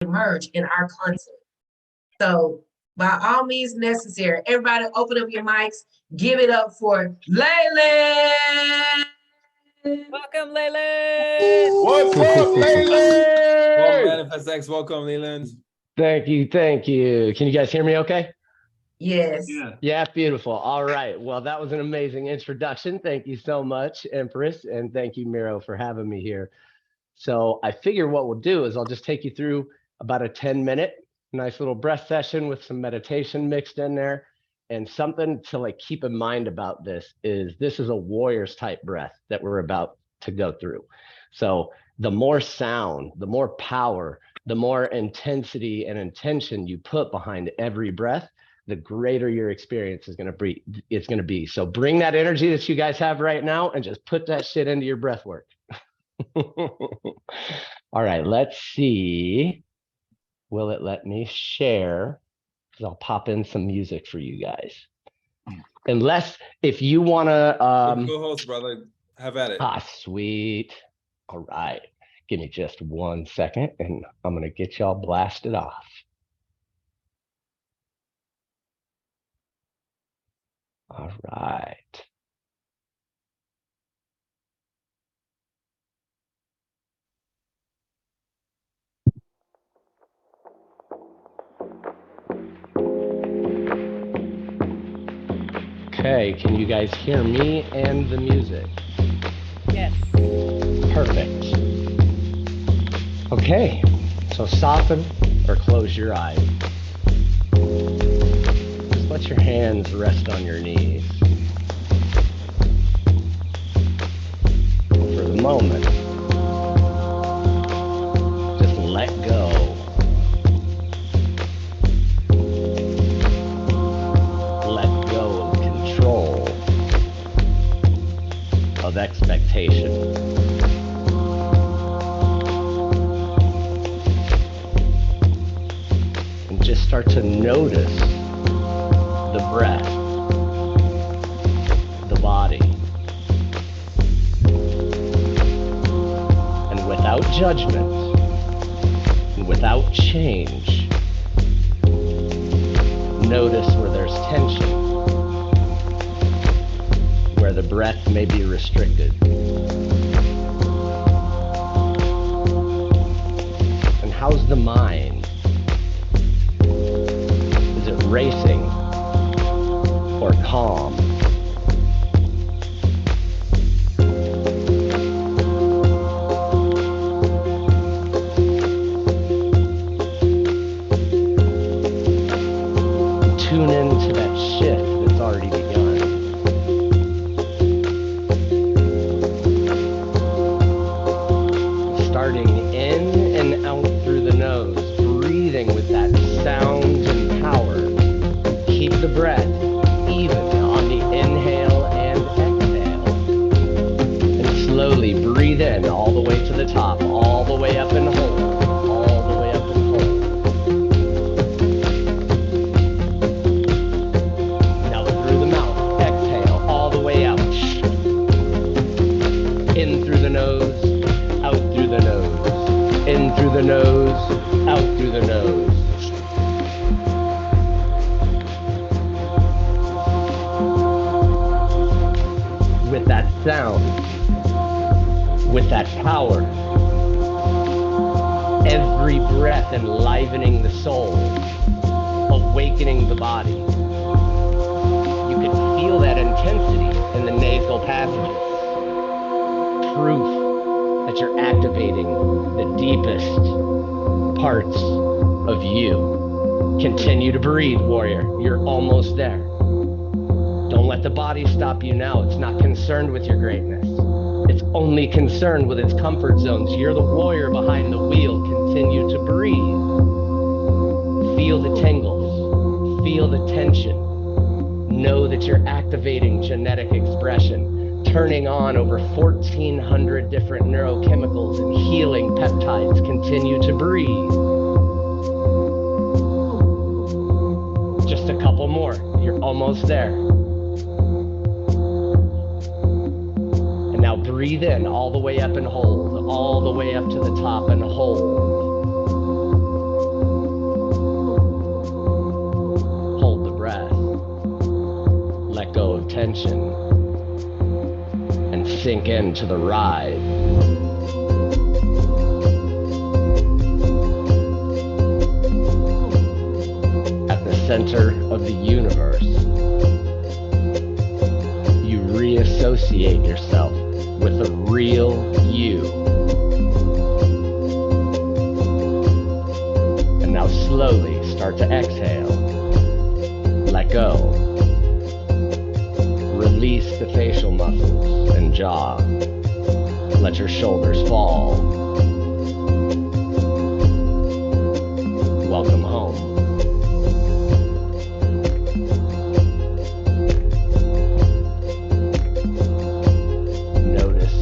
emerge in our content. So by all means necessary, everybody open up your mics, give it up for Laylan. Welcome, Leland. What's up, Leland? Welcome, Manifest X. Welcome, Leland. Thank you. Thank you. Can you guys hear me okay? Yes. Yeah, beautiful. All right. Well, that was an amazing introduction. Thank you so much, Empress. And thank you, Miro, for having me here. So I figure what we'll do is I'll just take you through about a 10-minute nice little breath session with some meditation mixed in there. And something to like keep in mind about this is a warrior's type breath that we're about to go through. So the more sound, the more power, the more intensity and intention you put behind every breath, the greater your experience is going to be. So bring that energy that you guys have right now and just put that shit into your breath work. All right, let's see. Will it let me share? Because I'll pop in some music for you guys. Unless if you want to Co-host, brother, have at it. Sweet. All right, give me just 1 second and I'm gonna get y'all blasted off. All right. Okay, can you guys hear me and the music? Yes. Perfect. Okay, so soften or close your eyes. Just let your hands rest on your knees. For the moment, just let go. Let go of control, of expectation. And just start to notice the breath, the body. And without judgment, and without change, notice where there's tension, where the breath may be restricted. And how's the mind? Is it racing or calm? Tune into that shift that's already begun. Starting in and out through the nose, breathing with that sound and power. Keep the breath even on the inhale and exhale. And slowly breathe in all the way to the top, all the way up and hold, all the way up and hold. Now through the mouth, exhale all the way out. In through the nose, out through the nose. In through the nose, out through the nose. With that sound, with that power, every breath enlivening the soul, awakening the body. You can feel that intensity in the nasal passages. Proof that you're activating the deepest parts of you. Continue to breathe, warrior. You're almost there. Don't let the body stop you now. It's not concerned with your greatness. It's only concerned with its comfort zones. You're the warrior behind the wheel. Continue to breathe. Feel the tingles. Feel the tension. Know that you're activating genetic expression, turning on over 1,400 different neurochemicals and healing peptides. Continue to breathe. Just a couple more. You're almost there. And now breathe in all the way up and hold, all the way up to the top and hold. sink into the ride. At the center of the universe, you reassociate yourself with the real you. And now slowly start to exhale. Let go. Release the facial muscles and jaw. Let your shoulders fall. Welcome home. Notice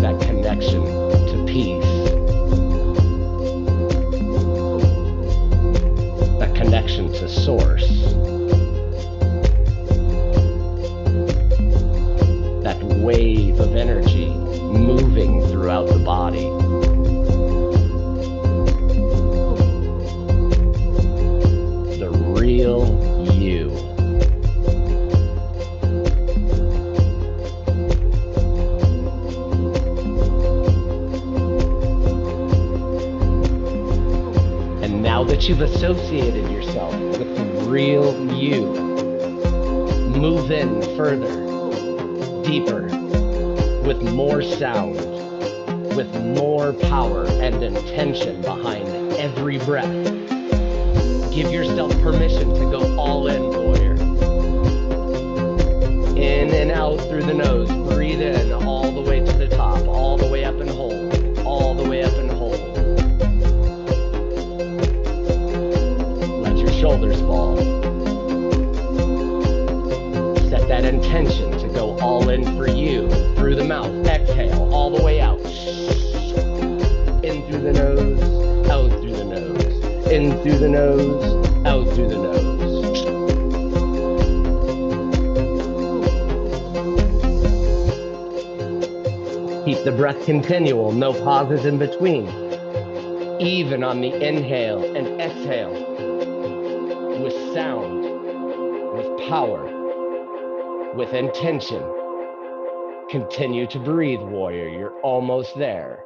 that connection to peace. That connection to source. That wave of energy moving throughout the body. The real you. And now that you've associated yourself with the real you, move in further. Deeper, with more sound, with more power and intention behind every breath. Give yourself permission to go all in, warrior. In and out through the nose. Breathe in all the way to the top, all the way up and hold, all the way up and hold. Let your shoulders fall. Set that intention to go all in for you, through the mouth. Exhale, all the way out. In through the nose, out through the nose. In through the nose, out through the nose. Keep the breath continual, no pauses in between. Even on the inhale and exhale. With sound, with power, with intention. Continue to breathe, warrior. You're almost there.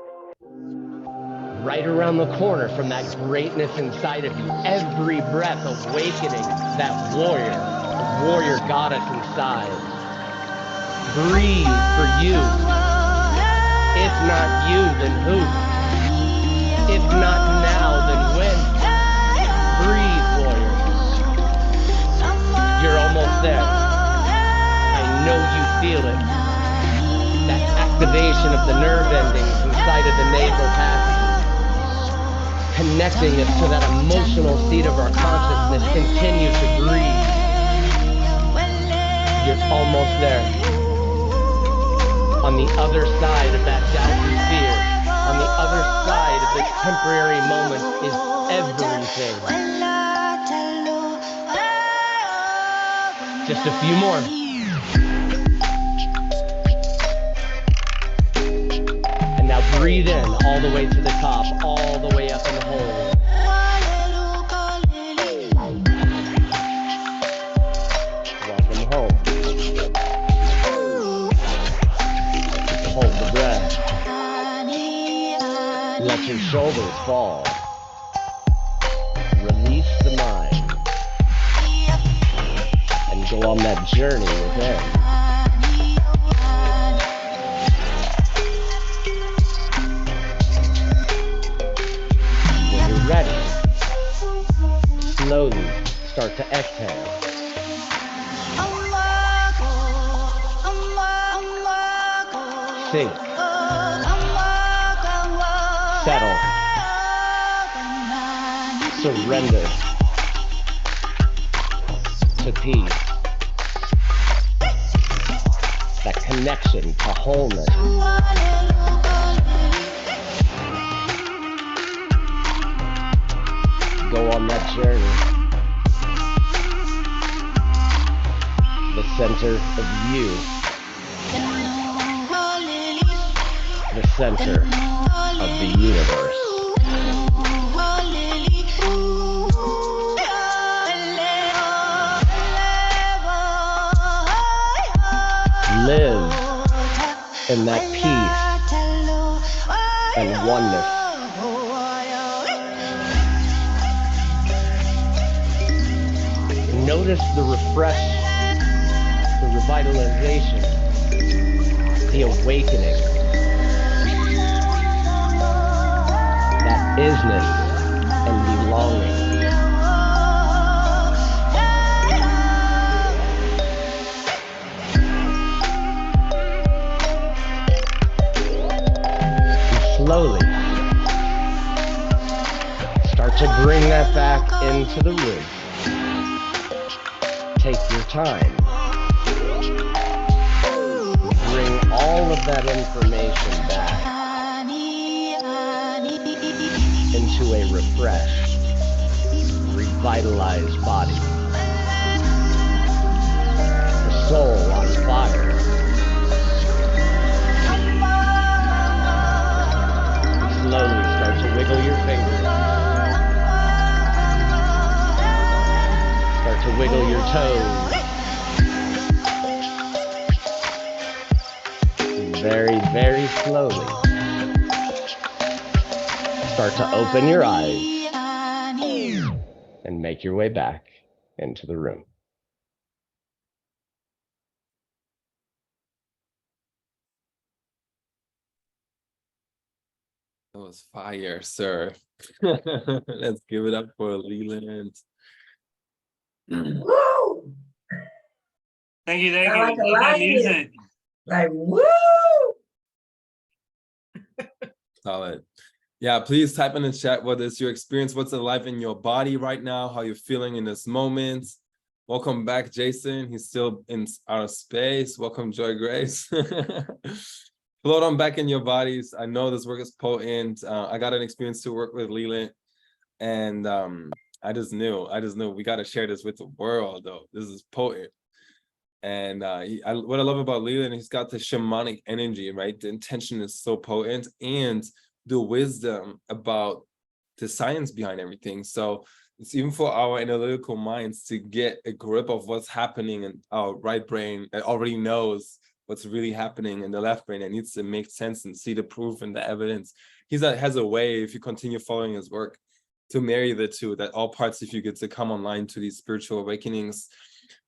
Right around the corner from that greatness inside of you. Every breath awakening that warrior goddess inside. Breathe for you. If not you, then who? If not now, then when? Breathe, warrior. You're almost there. I know you feel it. That activation of the nerve endings inside of the nasal passages. Connecting us to that emotional seat of our consciousness. Continue to breathe. You're almost there. On the other side of that doubt and fear, on the other side of this temporary moment is everything. Just a few more. And now breathe in all the way to the top, all the way up in the hole. Welcome home. Hold the breath. Let your shoulders fall. Release the mind. And go on that journey within. When you're ready, slowly start to exhale. Sink. Settle. Surrender to peace. That connection to wholeness. Go on that journey. The center of you. The center of the universe. Live and that peace and oneness. Notice the refresh, the revitalization, the awakening, that isness and belonging. Slowly start to bring that back into the room. Take your time. Bring all of that information back into a refreshed, revitalized body. The soul on fire. Slowly start to wiggle your fingers. Start to wiggle your toes. Very, very slowly. Start to open your eyes and make your way back into the room. That was fire, sir. Let's give it up for Leland. Woo! Thank you, thank I you. like a Love that lion. music. Like, woo! Solid. Yeah, please type in the chat what is your experience, what's it like in your body right now, how you're feeling in this moment. Welcome back, Jason. He's still in outer space. Welcome, Joy Grace. Float on back in your bodies. I know this work is potent. I got an experience to work with Leland, and I just knew we got to share this with the world, though. This is potent. And what I love about Leland, he's got the shamanic energy, right? The intention is so potent, and the wisdom about the science behind everything. So it's even for our analytical minds to get a grip of what's happening in our right brain that already knows what's really happening in the left brain. It needs to make sense and see the proof and the evidence. He has a way, if you continue following his work, to marry the two, that all parts of you get to come online to these spiritual awakenings,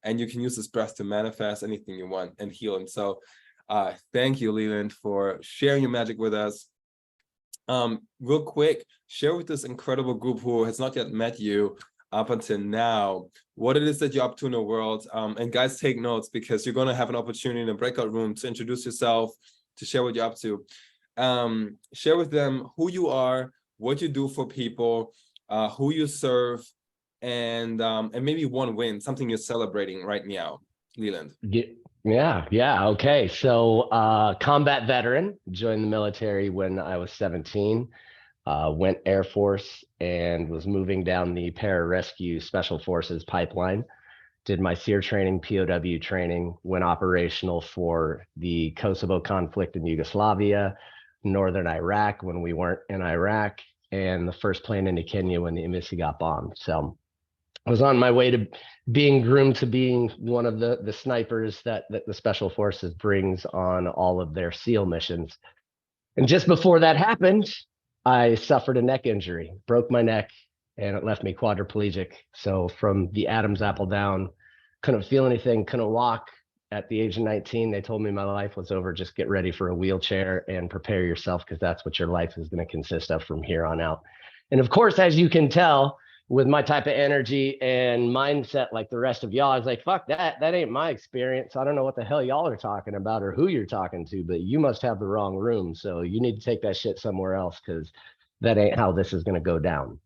and you can use this breath to manifest anything you want and heal. And so thank you, Leland, for sharing your magic with us. Real quick, share with this incredible group who has not yet met you up until now, what it is that you're up to in the world. And guys, take notes, because you're going to have an opportunity in a breakout room to introduce yourself, to share what you're up to. Share with them who you are, what you do for people, who you serve, and maybe one win, something you're celebrating right now, Leland. Yeah. Okay. So combat veteran, joined the military when I was 17, went Air Force and was moving down the pararescue special forces pipeline, did my SEER training, POW training, went operational for the Kosovo conflict in Yugoslavia, Northern Iraq when we weren't in Iraq, and the first plane into Kenya when the embassy got bombed. So I was on my way to being groomed to being one of the snipers that the Special Forces brings on all of their SEAL missions. And just before that happened, I suffered a neck injury, broke my neck, and it left me quadriplegic. So from the Adam's apple down, couldn't feel anything, couldn't walk. At the age of 19, they told me my life was over. Just get ready for a wheelchair and prepare yourself, because that's what your life is going to consist of from here on out. And of course, as you can tell, with my type of energy and mindset, like the rest of y'all, I was like, fuck that. That ain't my experience. I don't know what the hell y'all are talking about or who you're talking to, but you must have the wrong room. So you need to take that shit somewhere else, because that ain't how this is going to go down.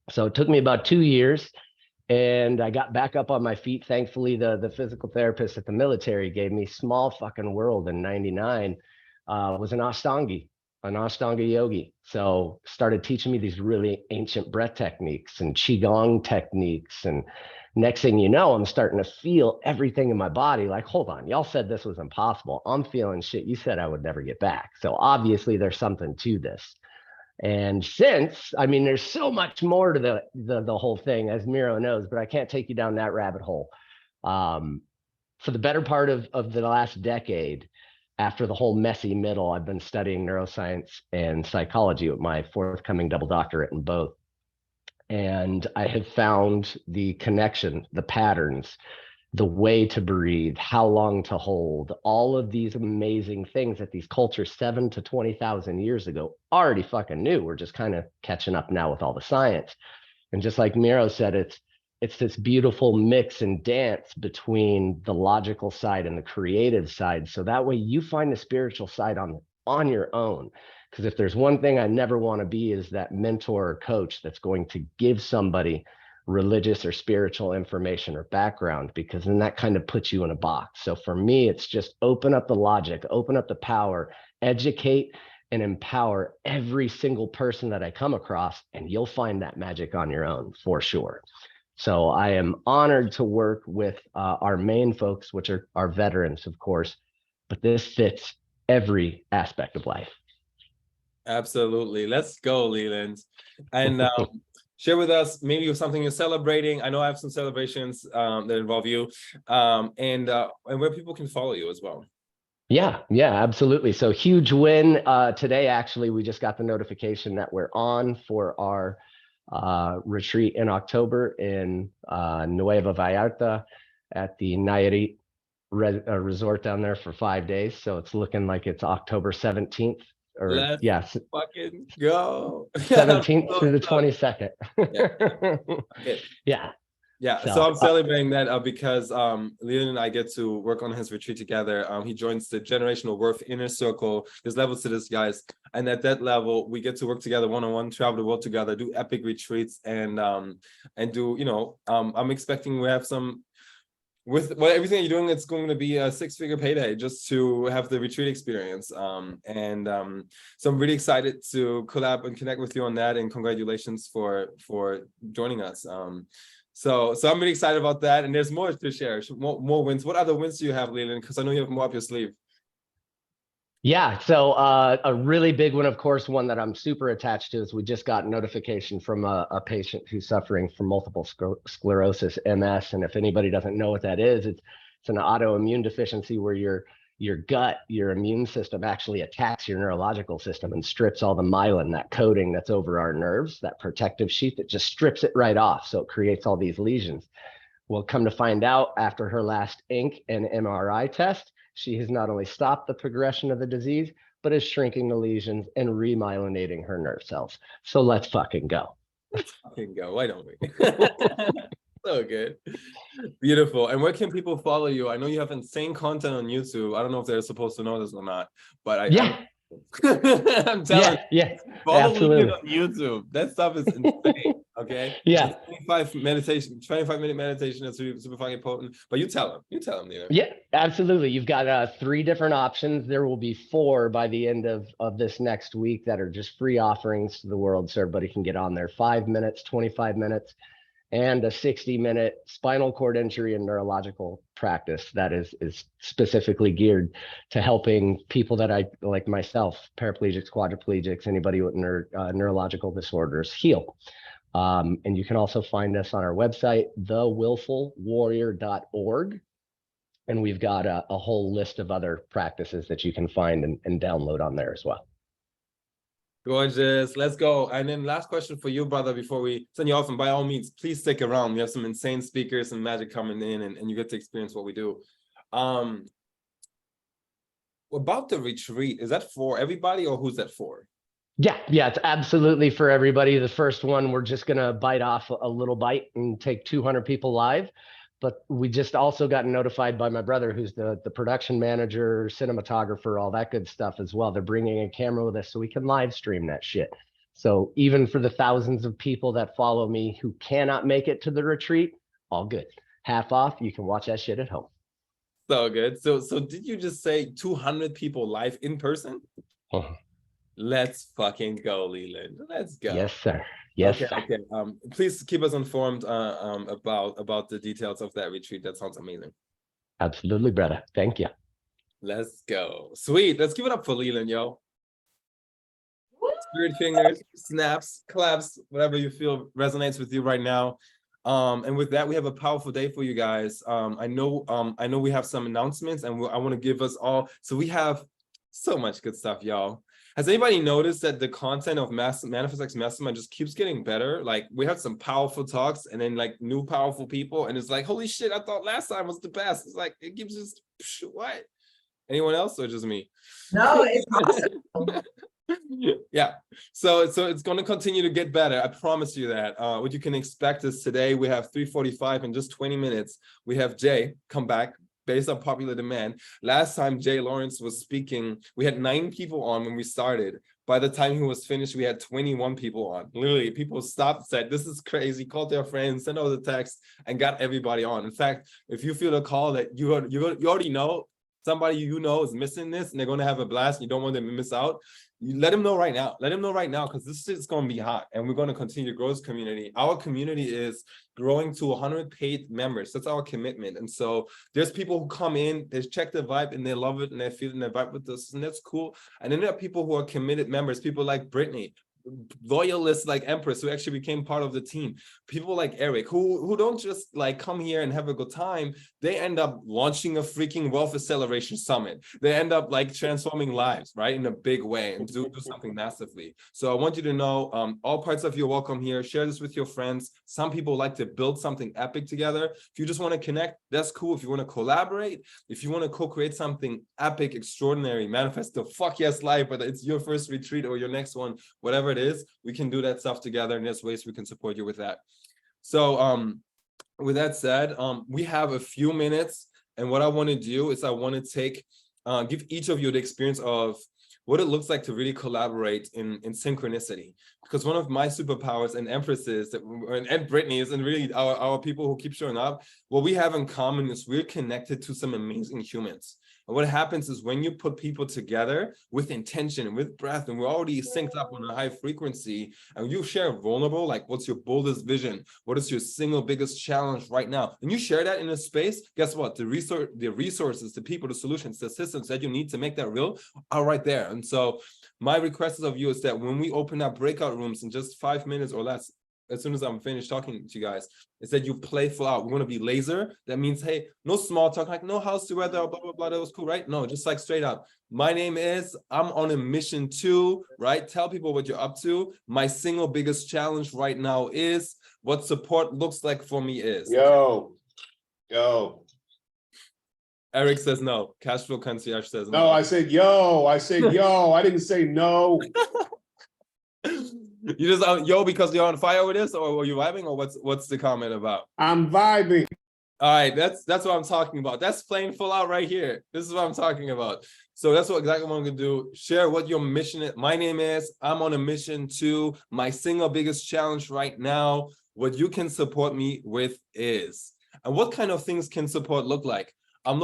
So it took me about 2 years, and I got back up on my feet. Thankfully, the physical therapist at the military gave me Small Fucking World in '99, was an Ashtanga yogi. So started teaching me these really ancient breath techniques and Qigong techniques. And next thing you know, I'm starting to feel everything in my body. Like, hold on, y'all said this was impossible. I'm feeling shit you said I would never get back. So obviously there's something to this. And since, I mean, there's so much more to the whole thing, as Miro knows, but I can't take you down that rabbit hole. For the better part of the last decade, after the whole messy middle, I've been studying neuroscience and psychology with my forthcoming double doctorate in both. And I have found the connection, the patterns, the way to breathe, how long to hold, all of these amazing things that these cultures 7 to 20,000 years ago already fucking knew. We're just kind of catching up now with all the science. And just like Miro said, it's this beautiful mix and dance between the logical side and the creative side. So that way you find the spiritual side on your own. Because if there's one thing I never want to be is that mentor or coach that's going to give somebody religious or spiritual information or background, because then that kind of puts you in a box. So for me, it's just open up the logic, open up the power, educate and empower every single person that I come across, and you'll find that magic on your own for sure. So I am honored to work with our main folks, which are our veterans, of course, but this fits every aspect of life. Absolutely. Let's go, Leland. And share with us maybe something you're celebrating. I know I have some celebrations that involve you, and where people can follow you as well. Yeah, absolutely. So huge win today. Actually, we just got the notification that we're on for our retreat in October in Nueva Vallarta at the Nayarit resort down there for 5 days. So it's looking like it's October 17th. Or Let's yes, fucking go. 17th to the 22nd. Okay. Yeah. So I'm celebrating that because Leland and I get to work on his retreat together. He joins the Generational Worth Inner Circle. There's levels to this, guys. And at that level, we get to work together one-on-one, travel the world together, do epic retreats, and do, you know, I'm expecting we have some, with everything you're doing, it's going to be a 6-figure payday just to have the retreat experience. So I'm really excited to collab and connect with you on that. And congratulations for joining us. So I'm really excited about that. And there's more to share, more wins. What other wins do you have, Leland? Because I know you have more up your sleeve. Yeah, so a really big one, of course, one that I'm super attached to is we just got notification from a patient who's suffering from multiple sclerosis, MS. And if anybody doesn't know what that is, it's an autoimmune deficiency where your gut, your immune system actually attacks your neurological system and strips all the myelin, that coating that's over our nerves, that protective sheet that just strips it right off. So it creates all these lesions. Well, come to find out after her last ink and MRI test, she has not only stopped the progression of the disease, but is shrinking the lesions and remyelinating her nerve cells. So let's fucking go. Let's fucking go. Why don't we? So good. Beautiful. And where can people follow you? I know you have insane content on YouTube. I don't know if they're supposed to know this or not, but I'm telling you, follow Leland on YouTube. That stuff is insane. Okay. Yeah. 25-minute meditation is super fucking potent. But you tell them, Leland. Yeah, absolutely. You've got 3 different options. There will be 4 by the end of this next week that are just free offerings to the world, so everybody can get on there. 5 minutes, 25 minutes, and a 60-minute spinal cord injury and neurological practice that is specifically geared to helping people that I, like myself, paraplegics, quadriplegics, anybody with neurological disorders, heal. And you can also find us on our website, thewillfulwarrior.org. And we've got a whole list of other practices that you can find and download on there as well. Gorgeous. Let's go. And then last question for you, brother, before we send you off. And by all means, please stick around. We have some insane speakers and magic coming in, and you get to experience what we do. About the retreat, is that for everybody or who's that for? Yeah, it's absolutely for everybody. The first one, we're just going to bite off a little bite and take 200 people live. But we just also got notified by my brother, who's the production manager, cinematographer, all that good stuff as well. They're bringing a camera with us so we can live stream that shit. So even for the thousands of people that follow me who cannot make it to the retreat, all good. Half off, you can watch that shit at home. So good. So did you just say 200 people live in person? Let's fucking go, Leland. Let's go. Yes, sir. Yes. Okay. Please keep us informed about the details of that retreat. That sounds amazing. Absolutely, brother. Thank you. Let's go. Sweet. Let's give it up for Leland, yo. Spirit fingers, snaps, claps, whatever you feel resonates with you right now. And with that, we have a powerful day for you guys. I know we have some announcements, and I want to give us all. So we have so much good stuff, y'all. Has anybody noticed that the content of Manifest X Mastermind just keeps getting better? Like, we have some powerful talks, and then like new powerful people, and it's like, holy shit, I thought last time was the best. It's like, it keeps just what? Anyone else or just me? No, it's awesome. Yeah, so it's going to continue to get better. I promise you that. What you can expect is today we have 3:45 in just 20 minutes. We have Jay come back based on popular demand. Last time Jay Lawrence was speaking, we had 9 people on when we started. By the time he was finished, we had 21 people on. Literally, people stopped, said, this is crazy, called their friends, sent out the text, and got everybody on. In fact, if you feel a call that you already know, somebody you know is missing this, and they're going to have a blast, and you don't want them to miss out, you let them know right now. Let them know right now, because this is going to be hot, and we're going to continue to grow this community. Our community is growing to 100 paid members. That's our commitment. And so there's people who come in, they check the vibe, and they love it, and they're feeling the vibe with us, and that's cool. And then there are people who are committed members, people like Brittany, loyalists like Empress, who actually became part of the team, people like Eric, who don't just like come here and have a good time, they end up launching a freaking wealth acceleration summit. They end up like transforming lives, right, in a big way, and do something massively. So I want you to know, all parts of you are welcome here. Share this with your friends. Some people like to build something epic together. If you just want to connect, that's cool. If you want to collaborate, if you want to co-create something epic, extraordinary, manifest the fuck yes life, whether it's your first retreat or your next one, whatever it is, we can do that stuff together, and there's ways we can support you with that. So with that said, we have a few minutes, and what I want to do is I want to take give each of you the experience of what it looks like to really collaborate in synchronicity. Because one of my superpowers and Empresses and Brittany's and really our people who keep showing up, what we have in common is we're connected to some amazing humans. And what happens is when you put people together with intention and with breath, and we're already synced up on a high frequency, and you share vulnerable, like what's your boldest vision? What is your single biggest challenge right now? And you share that in a space, guess what? The resources, the people, the solutions, the systems that you need to make that real are right there. And so my request of you is that when we open up breakout rooms in just 5 minutes or less, as soon as I'm finished talking to you guys, is that you play full out. We want to be laser. That means, hey, no small talk, like no how's the weather, blah, blah, blah, that was cool, right? No, just like straight up. My name is, I'm on a mission too, right? Tell people what you're up to. My single biggest challenge right now is, what support looks like for me is. Yo. Eric says no. Cashflow Concierge says No, I said yo. I didn't say no. You just yo because you're on fire with this, or were you vibing, or what's the comment about? I'm vibing. All right, that's what I'm talking about. That's playing full out right here. This is what I'm talking about. So that's exactly what I'm gonna do. Share what your mission is. My name is, I'm on a mission to, my single biggest challenge right now, what you can support me with is. And what kind of things can support look like? I'm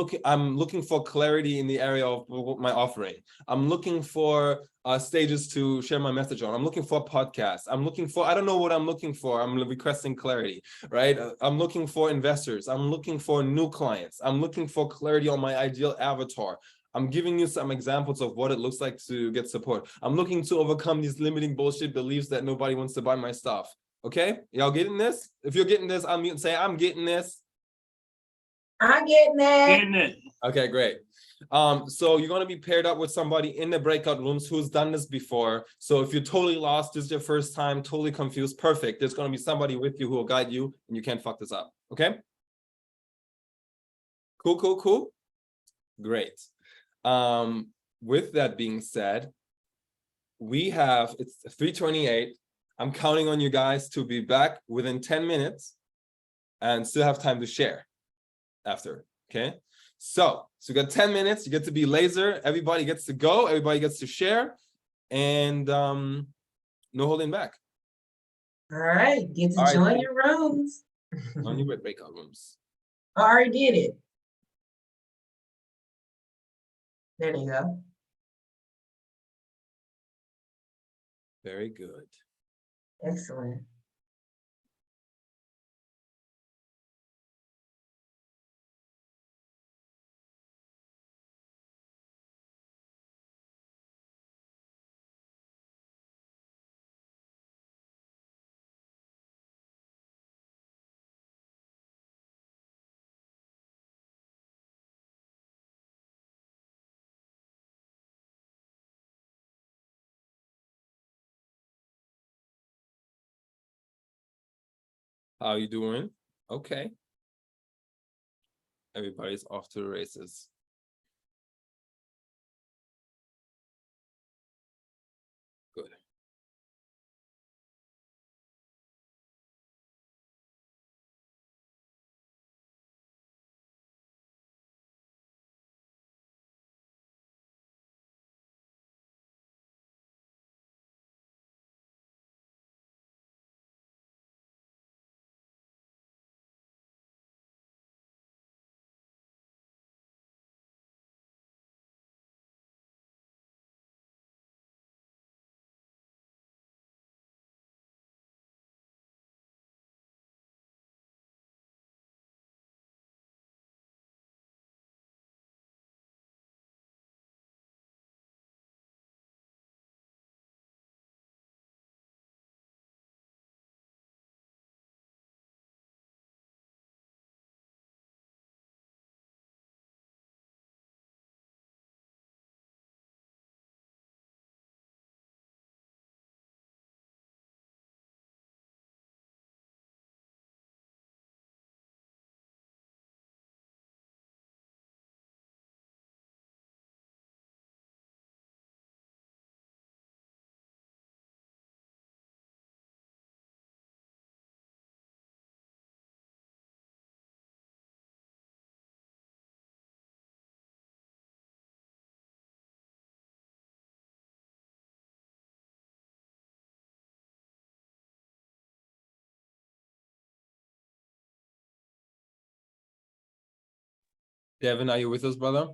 looking for clarity in the area of my offering. I'm looking for stages to share my message on. I'm looking for podcasts. I'm looking for, I don't know what I'm looking for. I'm requesting clarity, right? I'm looking for investors. I'm looking for new clients. I'm looking for clarity on my ideal avatar. I'm giving you some examples of what it looks like to get support. I'm looking to overcome these limiting bullshit beliefs that nobody wants to buy my stuff. Okay, y'all getting this? If you're getting this, unmute and say, I'm getting this. I'm getting that. Getting it. Okay, great. So you're going to be paired up with somebody in the breakout rooms who's done this before. So if you're totally lost, this is your first time, totally confused, perfect. There's going to be somebody with you who will guide you, and you can't fuck this up. Okay? Cool. Great. With that being said, it's 3:28. I'm counting on you guys to be back within 10 minutes and still have time to share after. Okay? So you got 10 minutes, you get to be laser, everybody gets to go, everybody gets to share, and no holding back. All right, get to All right. join your rooms. On your breakout rooms. I already did it. There you go. Very good. Excellent. How you doing? Okay. Everybody's off to the races. Good. Devin, are you with us, brother?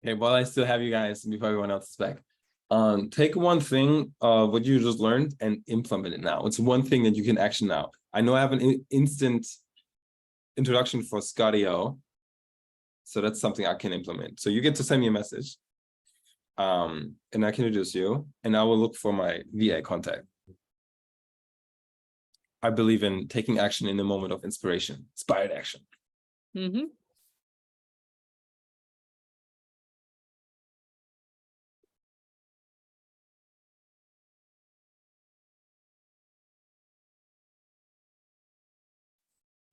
Okay, while I still have you guys before everyone else is back, take one thing of what you just learned and implement it now. It's one thing that you can action now. I know I have an instant introduction for Scotty O, so that's something I can implement. So you get to send me a message, and I can introduce you, and I will look for my VA contact. I believe in taking action in the moment of inspiration, inspired action. Mm-hmm.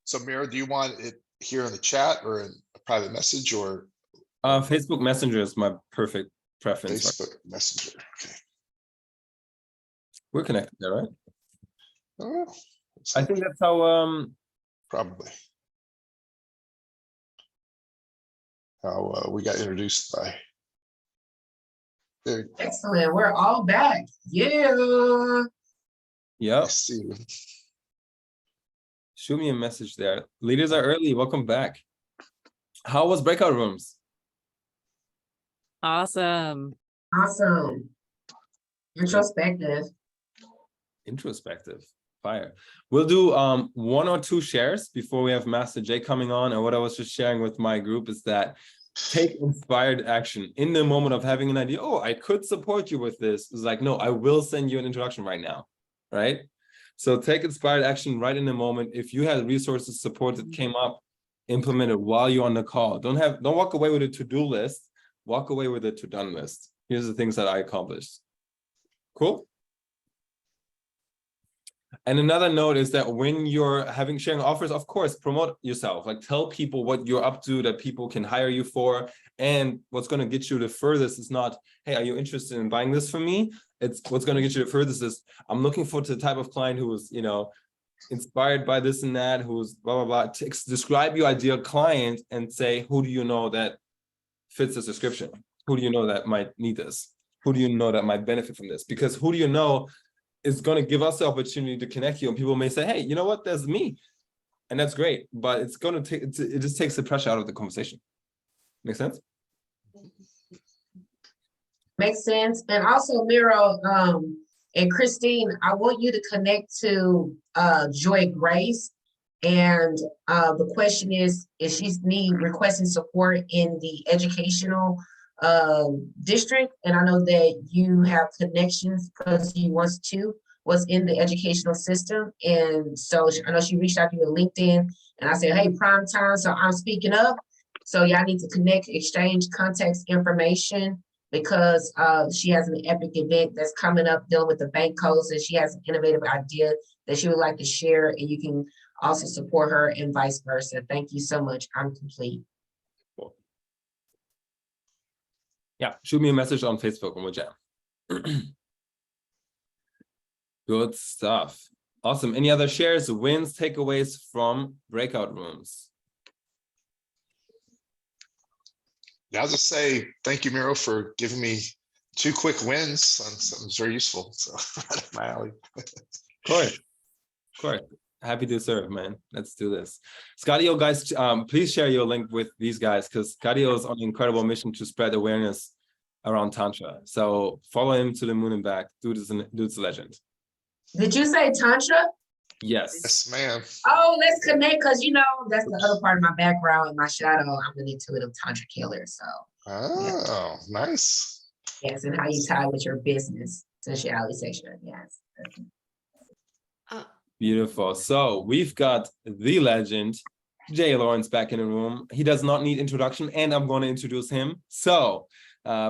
So Mira, do you want it here in the chat or in a private message or Facebook Messenger is my perfect preference. Facebook Messenger? Okay. We're connected there, right? Oh, I think that's how probably how we got introduced by. There, Excellent. We're all back. Yeah. yep. I see you. Shoot me a message there. Leaders are early. Welcome back. How was breakout rooms? Awesome. Awesome. Introspective. Introspective. Fire. We'll do 1 or 2 shares before we have Master J coming on. And what I was just sharing with my group is that take inspired action in the moment of having an idea. Oh, I could support you with this. It's like, no, I will send you an introduction right now. Right? So take inspired action right in the moment. If you had resources, support that came up, implement it while you're on the call. Don't walk away with a to-do list. Walk away with a to-done list. Here's the things that I accomplished. Cool. And another note is that when you're sharing offers, of course, promote yourself. Like tell people what you're up to that people can hire you for. And what's going to get you the furthest is not, hey, are you interested in buying this from me? It's what's going to get you the furthest is I'm looking for the type of client who is, inspired by this and that, who's blah, blah, blah. Describe your ideal client and say, who do you know that fits this description? Who do you know that might need this? Who do you know that might benefit from this? Because who do you know is going to give us the opportunity to connect you, and people may say, hey, you know what, there's me. And that's great, but it's going to take, it just takes the pressure out of the conversation. Make sense? Makes sense. And also, Miro and Christine, I want you to connect to Joy Grace. And the question is she's requesting support in the educational district. And I know that you have connections because you was in the educational system. And so I know she reached out to you on LinkedIn and I said, hey, prime time. So I'm speaking up. So y'all need to connect, exchange contact information because she has an epic event that's coming up dealing with the bank codes, and she has an innovative idea that she would like to share, and you can also support her and vice versa. Thank you so much. I'm complete. Cool. Yeah, shoot me a message on Facebook and we'll jam. Good stuff. Awesome. Any other shares, wins, takeaways from breakout rooms? Yeah, I'll just say thank you, Miro, for giving me 2 quick wins on something very useful. So right up my alley. Of course. Happy to serve, man. Let's do this. Scotty-O, guys, please share your link with these guys because Scotty-O is on an incredible mission to spread awareness around Tantra. So follow him to the moon and back. Dude's a legend. Did you say Tantra? Yes. Yes, ma'am. Oh, let's connect because that's the other part of my background and my shadow. I'm really into it of Tantra Killer. So Oh, nice. yes, and how you tie with your business, sensuality, sexuality. Yes. Beautiful. So we've got the legend, Jay Lawrence, back in the room. He does not need introduction, and I'm going to introduce him. So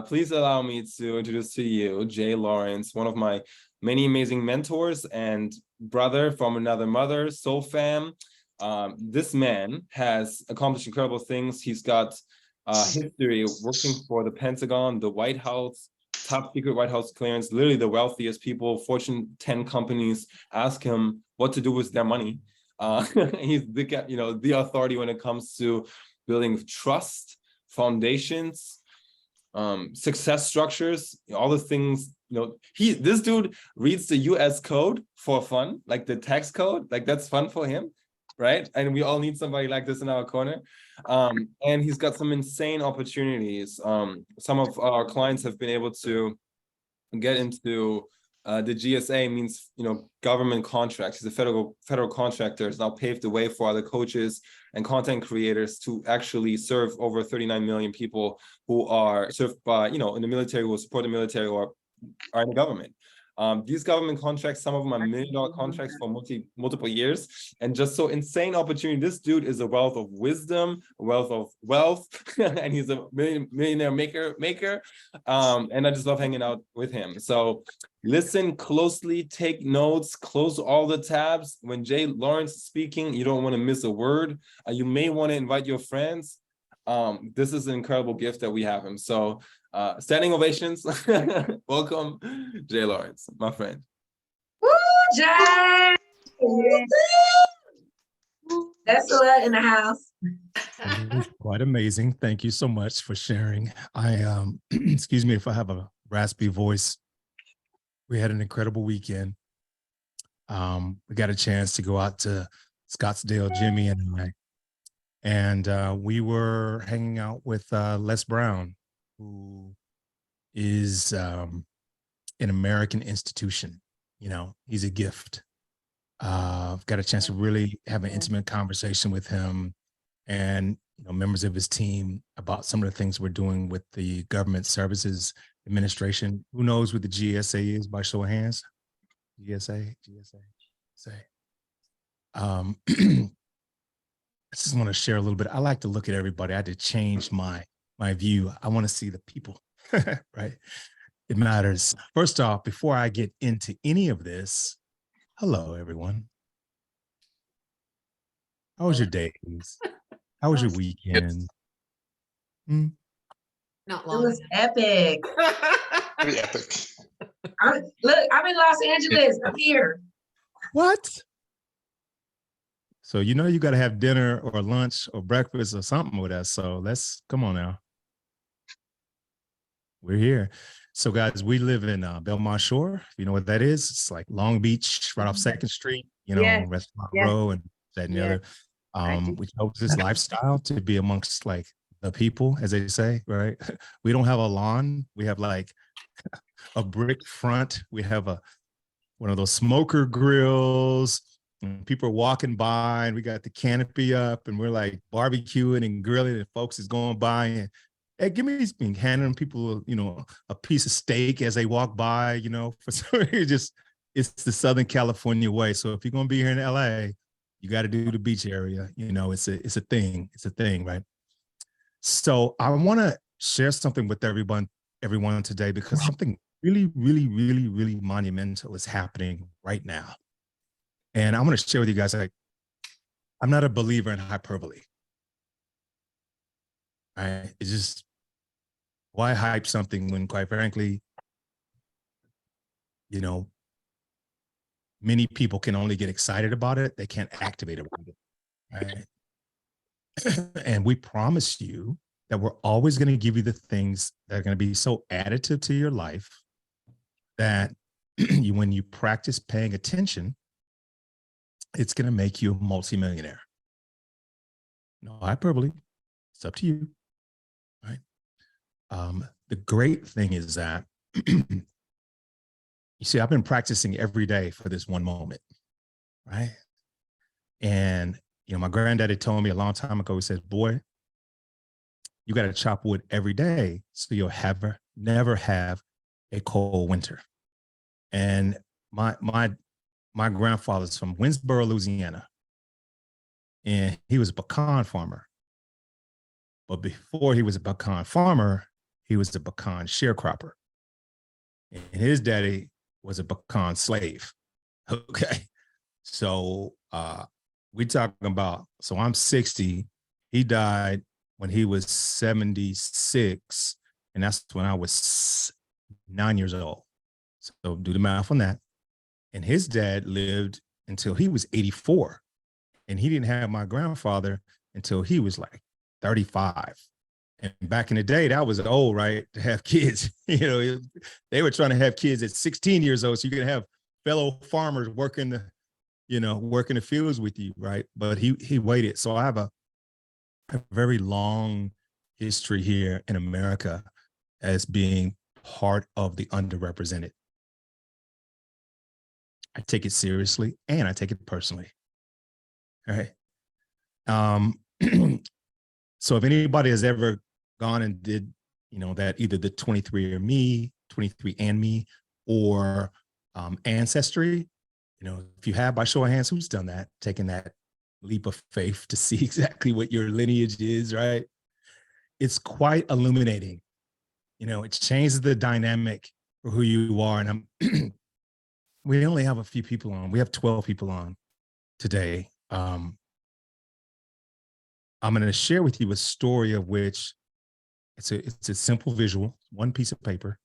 please allow me to introduce to you Jay Lawrence, one of my many amazing mentors and brother from another mother, Soul Fam. This man has accomplished incredible things. He's got history working for the Pentagon, the White House, top secret White House clearance, literally the wealthiest people. Fortune 10 companies ask him what to do with their money. He's the authority when it comes to building trust, foundations, success structures, all the things. This dude reads the US code for fun, like the tax code, like that's fun for him. right? And we all need somebody like this in our corner. And he's got some insane opportunities. Some of our clients have been able to get into the GSA, means government contracts. He's a federal contractor. Has now paved the way for other coaches and content creators to actually serve over 39 million people who are served by in the military, who support the military or are in the government. These government contracts, some of them are $1 million contracts for multiple years, and just so insane opportunity. This dude is a wealth of wisdom, a wealth of wealth, and he's a millionaire maker. And I just love hanging out with him. So listen closely, take notes, close all the tabs. When Jay Lawrence is speaking, you don't want to miss a word. You may want to invite your friends. This is an incredible gift that we have him. So standing ovations. Welcome, Jay Lawrence, my friend. Woo, Jay! That's a in the house. It was quite amazing. Thank you so much for sharing. I excuse me if I have a raspy voice. We had an incredible weekend. We got a chance to go out to Scottsdale, Jimmy and I, and we were hanging out with Les Brown, who is an American institution. He's a gift. I've got a chance to really have an intimate conversation with him and members of his team about some of the things we're doing with the Government Services Administration. Who knows what the GSA is by show of hands? GSA. I just want to share a little bit. I like to look at everybody. I had to change my view. I want to see the people, right? It matters. First off, before I get into any of this, hello, everyone. How was your days? How was your weekend? Not It long. was epic. Pretty epic. Look, I'm in Los Angeles. I'm here. What? So you got to have dinner or lunch or breakfast or something with us. So come on now. We're here. So guys, we live in Belmont Shore. You know what that is? It's like Long Beach, right off 2nd Street, Yes, Restaurant yes. Row and that and the Yes. other. We chose this lifestyle to be amongst like the people, as they say, right? We don't have a lawn. We have like a brick front. We have one of those smoker grills. And people are walking by and we got the canopy up and we're like barbecuing and grilling and folks is going by and, hey, give me these, handing people, a piece of steak as they walk by, for some reason, it's the Southern California way. So if you're going to be here in LA, you got to do the beach area. It's a thing. It's a thing, right? So I want to share something with everyone today because something really, really, really, really monumental is happening right now. And I want to share with you guys, I'm not a believer in hyperbole. Right? It's just, why hype something when, quite frankly, many people can only get excited about it. They can't activate it. Right? And we promise you that we're always going to give you the things that are going to be so additive to your life that when you practice paying attention, it's going to make you a multimillionaire. No hyperbole. It's up to you. Right? The great thing is that, you see, I've been practicing every day for this one moment. Right? And, my granddaddy told me a long time ago, he says, boy, you got to chop wood every day so you'll never have a cold winter. And my grandfather's from Winsboro, Louisiana, and he was a pecan farmer. But before he was a pecan farmer, he was a pecan sharecropper. And his daddy was a pecan slave. Okay. So we talking about, so I'm 60. He died when he was 76. And that's when I was 9 years old. So do the math on that. And his dad lived until he was 84. And he didn't have my grandfather until he was like 35. And back in the day, that was old, right? To have kids, they were trying to have kids at 16 years old. So you could have fellow farmers working work in the fields with you, right? But he waited. So I have a very long history here in America as being part of the underrepresented. I take it seriously and I take it personally. All right. So if anybody has ever gone and did, that either the 23andMe, or Ancestry, if you have, by show of hands, who's done that, taken that leap of faith to see exactly what your lineage is, right? It's quite illuminating. It changes the dynamic for who you are. And we only have a few people on. We have 12 people on today. I'm going to share with you a story of which it's a simple visual, one piece of paper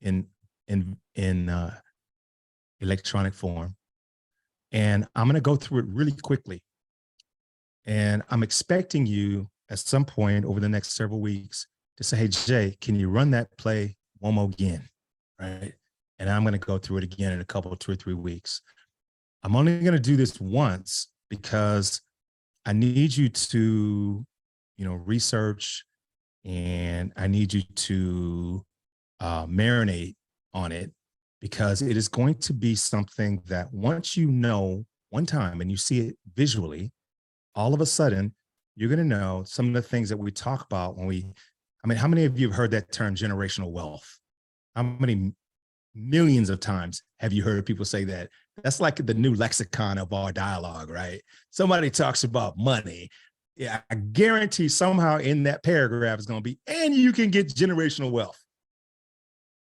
in electronic form. And I'm going to go through it really quickly. And I'm expecting you at some point over the next several weeks to say, hey, Jay, can you run that play one more again? Right. And I'm going to go through it again in a couple, 2 or 3 weeks. I'm only going to do this once because I need you to, research, and I need you to marinate on it, because it is going to be something that once you know one time and you see it visually, all of a sudden you're going to know some of the things that we talk about when how many of you have heard that term generational wealth? How many millions of times have you heard people say that? That's like the new lexicon of our dialogue, right? Somebody talks about money. Yeah, I guarantee somehow in that paragraph is going to be, and you can get generational wealth.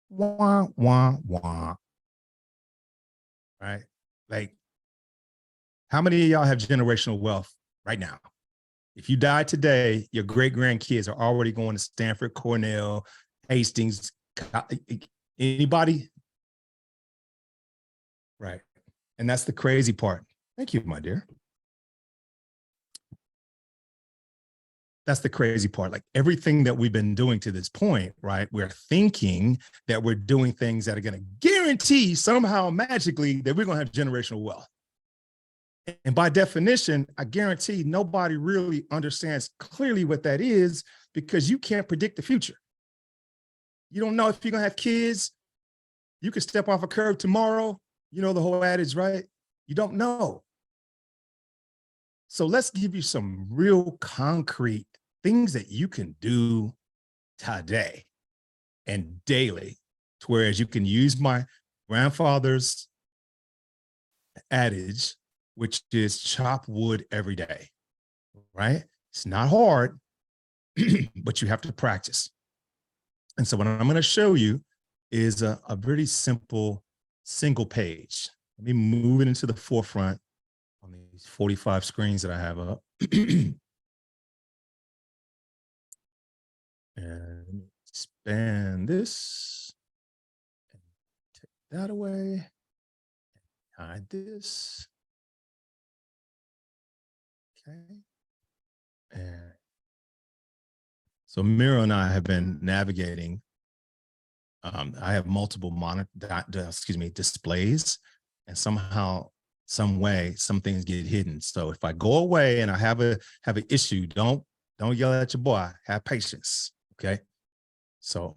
Wah, wah, wah. Right? Like, how many of y'all have generational wealth right now? If you die today, your great grandkids are already going to Stanford, Cornell, Hastings. Anybody? Right. And that's the crazy part. Thank you, my dear. That's the crazy part. Like everything that we've been doing to this point, right? We're thinking that we're doing things that are going to guarantee somehow magically that we're going to have generational wealth. And by definition, I guarantee nobody really understands clearly what that is, because you can't predict the future. You don't know if you're going to have kids. You could step off a curb tomorrow. You know the whole adage, right? You don't know. So let's give you some real concrete things that you can do today and daily, to whereas you can use my grandfather's adage, which is chop wood every day, right? It's not hard, but you have to practice. And so what I'm going to show you is a very simple single page. Let me move it into the forefront on these 45 screens that I have up. And expand this, and take that away, hide this. Okay. And so Miro and I have been navigating. I have multiple displays, and somehow, some way, some things get hidden. So if I go away and I have an issue, don't yell at your boy. Have patience. Okay. So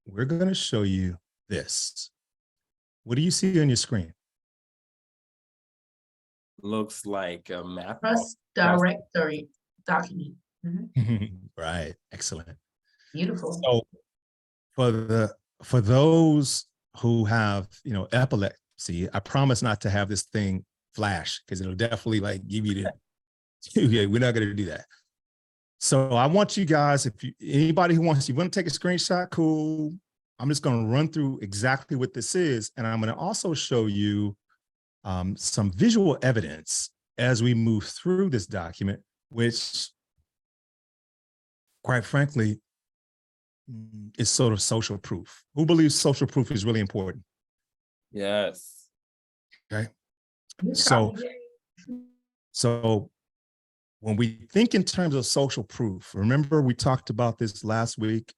we're going to show you this. What do you see on your screen? Looks like a map. Trust directory document. Mhm. Right. Excellent. Beautiful. So for those who have, epilepsy, I promise not to have this thing flash, because it'll definitely like give you the, yeah, we're not going to do that. So I want you guys, anybody who wants, you want to take a screenshot, cool. I'm just going to run through exactly what this is. And I'm going to also show you some visual evidence as we move through this document, which quite frankly, is sort of social proof. Who believes social proof is really important? Yes. Okay. So when we think in terms of social proof, remember we talked about this last week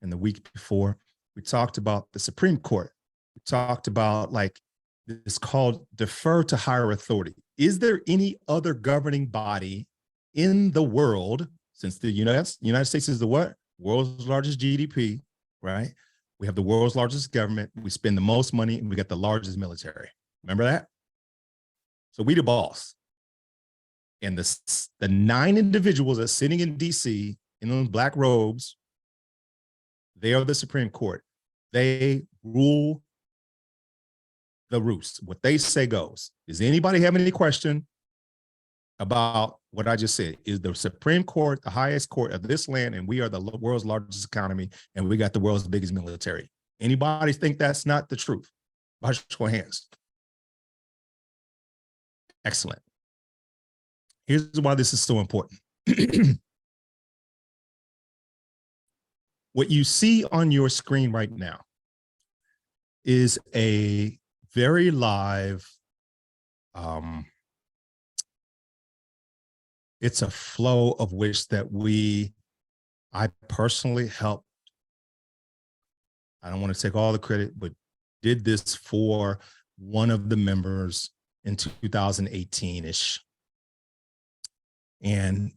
and the week before. We talked about the Supreme Court. We talked about like It's called defer to higher authority. Is there any other governing body in the world, since the United States is the what? World's largest GDP, right? We have the world's largest government. We spend the most money and we got the largest military. Remember that? So we the boss. And the 9 individuals that are sitting in DC in those black robes, they are the Supreme Court. They rule the roost. What they say goes. Does anybody have any question about what I just said? Is the Supreme Court the highest court of this land, and we are the world's largest economy, and we got the world's biggest military? Anybody think that's not the truth? By show of hands. Excellent. Here's why this is so important. What you see on your screen right now is a very live, it's a flow of which that I personally helped. I don't want to take all the credit, but did this for one of the members in 2018-ish. And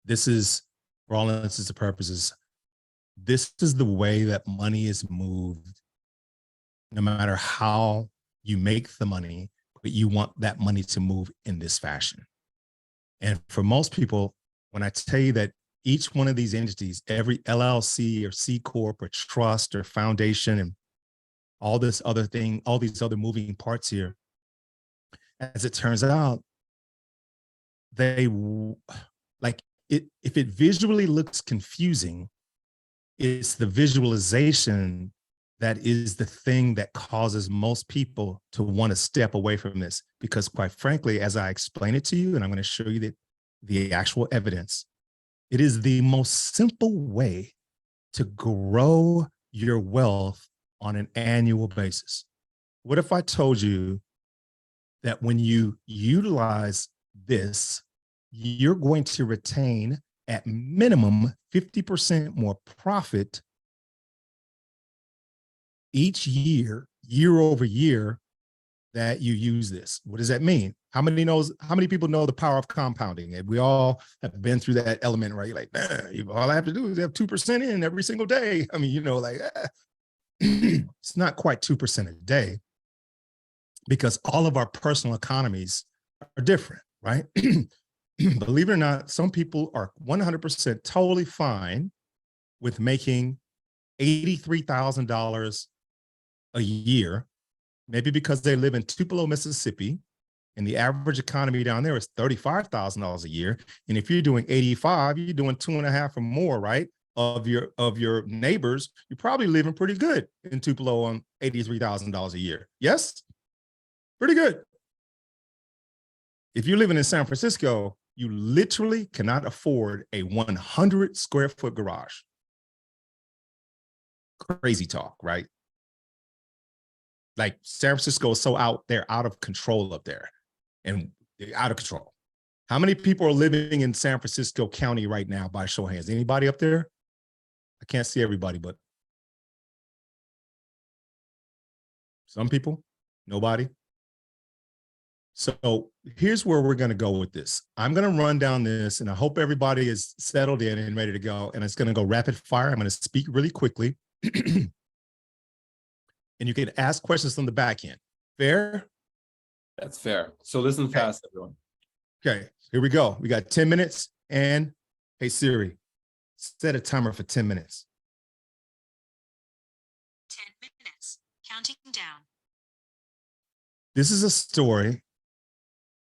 this is, for all intents and purposes, this is the way that money is moved, no matter how you make the money, but you want that money to move in this fashion. And for most people, when I tell you that each one of these entities, every LLC or C Corp or trust or foundation and all this other thing, all these other moving parts here, as it turns out, they like it. If it visually looks confusing, it's the visualization that is the thing that causes most people to want to step away from this. Because quite frankly, as I explain it to you, and I'm going to show you the actual evidence, it is the most simple way to grow your wealth on an annual basis. What if I told you that when you utilize this, you're going to retain at minimum 50% more profit each year, year over year, that you use this? What does that mean? How many people know the power of compounding? And we all have been through that element, right? You're like, all I have to do is have 2% in every single day. I mean, it's not quite 2% a day, because all of our personal economies are different, right? Believe it or not, some people are 100% totally fine with making $83,000 a year, maybe because they live in Tupelo, Mississippi, and the average economy down there is $35,000 a year. And if you're doing 85, you're doing 2.5 or more, right? Of your neighbors, you're probably living pretty good in Tupelo on $83,000 a year. Yes, pretty good. If you're living in San Francisco, you literally cannot afford a 100 square foot garage. Crazy talk, right? Like San Francisco is so out of control up there, and out of control. How many people are living in San Francisco County right now by show of hands? Anybody up there? I can't see everybody, but some people, nobody. So here's where we're going to go with this. I'm going to run down this, and I hope everybody is settled in and ready to go. And it's going to go rapid fire. I'm going to speak really quickly. And you can ask questions on the back end. Fair? That's fair. So listen fast, everyone. Okay, here we go. We got 10 minutes. And hey, Siri, set a timer for 10 minutes. 10 minutes, counting down. This is a story.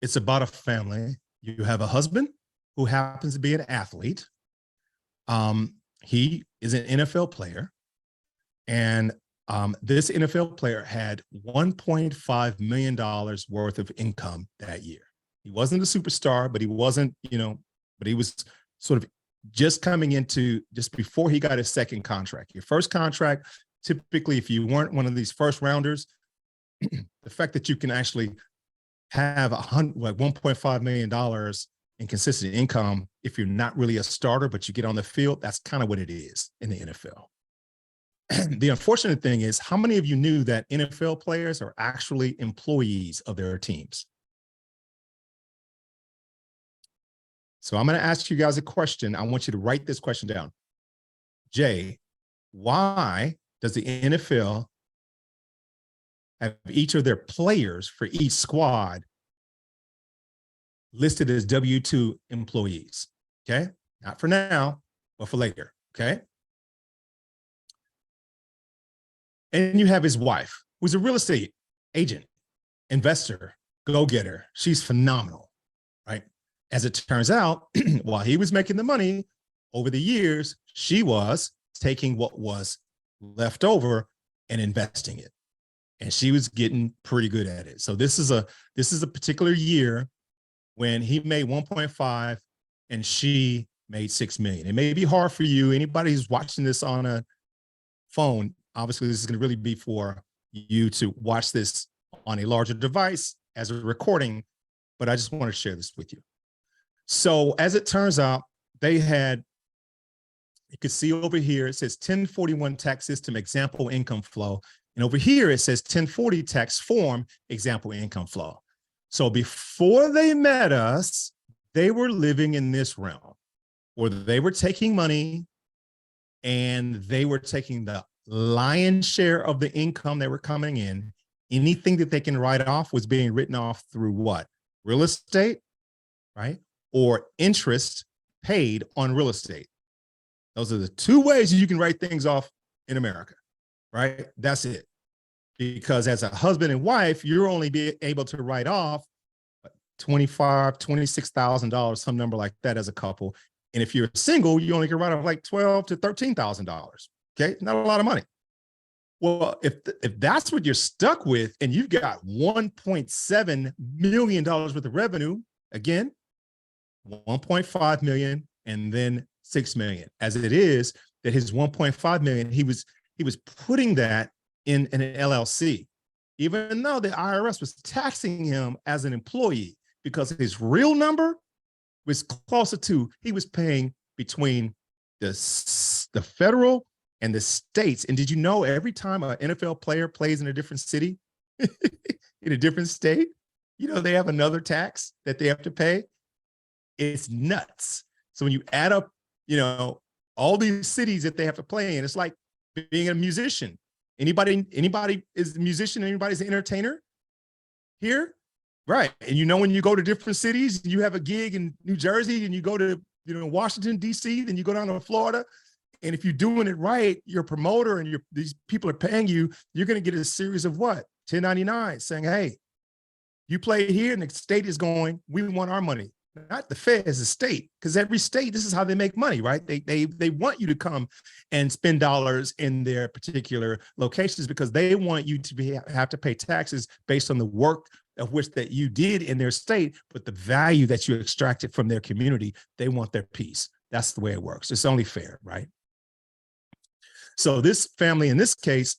It's about a family. You have a husband who happens to be an athlete. He is an NFL player. And this NFL player had $1.5 million worth of income that year. He wasn't a superstar, but he wasn't, but he was sort of just coming into, just before he got his second contract. Your first contract, typically, if you weren't one of these first rounders, the fact that you can actually have $1.5 million in consistent income, if you're not really a starter, but you get on the field, that's kind of what it is in the NFL. the unfortunate thing is, how many of you knew that NFL players are actually employees of their teams? So I'm going to ask you guys a question. I want you to write this question down. Jay, why does the NFL have each of their players for each squad listed as W-2 employees? Okay, not for now, but for later. Okay. And you have his wife, who's a real estate agent, investor, go-getter. She's phenomenal, right? As it turns out, while he was making the money, over the years, she was taking what was left over and investing it. And she was getting pretty good at it. So this is a particular year when he made 1.5 and she made 6 million. It may be hard for you. Anybody who's watching this on a phone, obviously this is going to really be for you to watch this on a larger device as a recording, but I just want to share this with you. So as it turns out, they had, you can see over here, it says 1041 tax system example income flow. And over here, it says 1040 tax form example income flow. So before they met us, they were living in this realm where they were taking money and they were taking the lion's share of the income that were coming in. Anything that they can write off was being written off through what? Real estate, right? Or interest paid on real estate. Those are the two ways you can write things off in America, right? That's it. Because as a husband and wife, you're only be able to write off $25,000, $26,000, some number like that as a couple. And if you're single, you only can write off like $12,000 to $13,000. Okay, not a lot of money. Well, if that's what you're stuck with, and you've got $1.7 million worth of revenue, again, 1.5 million and then 6 million. As it is that his 1.5 million, he was putting that in an LLC, even though the IRS was taxing him as an employee, because his real number was closer to, he was paying between the federal and the states. And did you know every time an NFL player plays in a different city, in a different state, you know, they have another tax that they have to pay? It's nuts. So when you add up, you know, all these cities that they have to play in, it's like being a musician. Anybody is a musician, anybody's an entertainer here? Right. And you know, when you go to different cities, you have a gig in New Jersey and you go to, you know, Washington, DC, then you go down to Florida. And if you're doing it right, your promoter and these people are paying you, you're going to get a series of what? 1099 saying, hey, you play here and the state is going, we want our money. Not the feds, the state, because every state, this is how they make money, right? They want you to come and spend dollars in their particular locations because they want you to have to pay taxes based on the work of which that you did in their state, but the value that you extracted from their community, they want their piece. That's the way it works. It's only fair, right? So this family, in this case,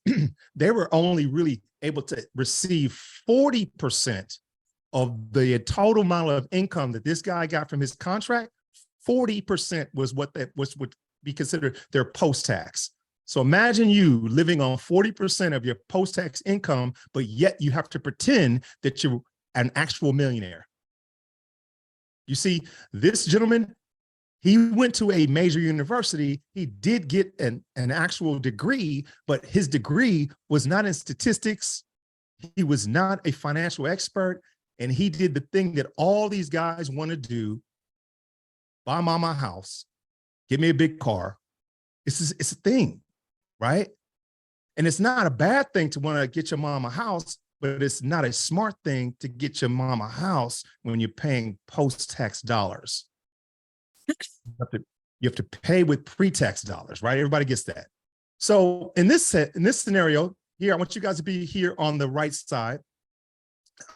they were only really able to receive 40% of the total amount of income that this guy got from his contract. 40% was what would be considered their post-tax. So imagine you living on 40% of your post-tax income, but yet you have to pretend that you're an actual millionaire. You see, this gentleman, he went to a major university. He did get an actual degree, but his degree was not in statistics. He was not a financial expert. And he did the thing that all these guys want to do: buy mama a house, give me a big car. It's a thing, right? And it's not a bad thing to want to get your mom a house, but it's not a smart thing to get your mom a house when you're paying post-tax dollars. You have to pay with pre-tax dollars, right? Everybody gets that. So in this scenario here, I want you guys to be here on the right side.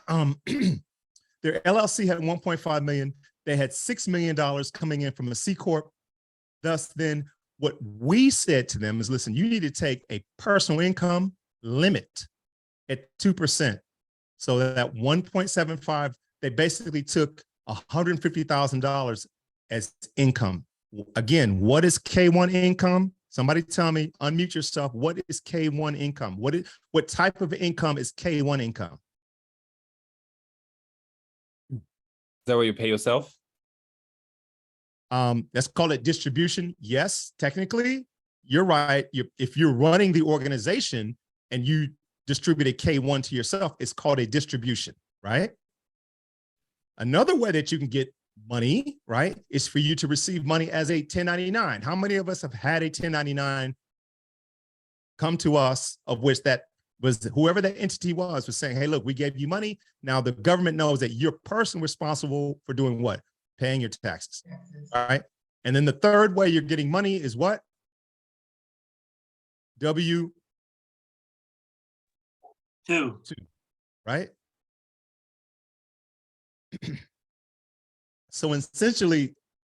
Their LLC had 1.5 million. They had $6 million coming in from a C Corp. Thus, then what we said to them is, listen, you need to take a personal income limit at 2%. So that 1.75, they basically took $150,000 as income. Again, what is K1 income? Somebody tell me, unmute yourself. What is K1 income? What type of income is K1 income? Is that where you pay yourself? Let's call it distribution. Yes, technically, you're right. If you're running the organization and you distribute a K1 to yourself, it's called a distribution, right? Another way that you can get money, right, is for you to receive money as a 1099. How many of us have had a 1099 come to us, of which that was whoever that entity was saying, hey, look, we gave you money. Now the government knows that you're personally responsible for doing what? Paying your taxes, all right? And then the third way you're getting money is what? W2, right? So essentially,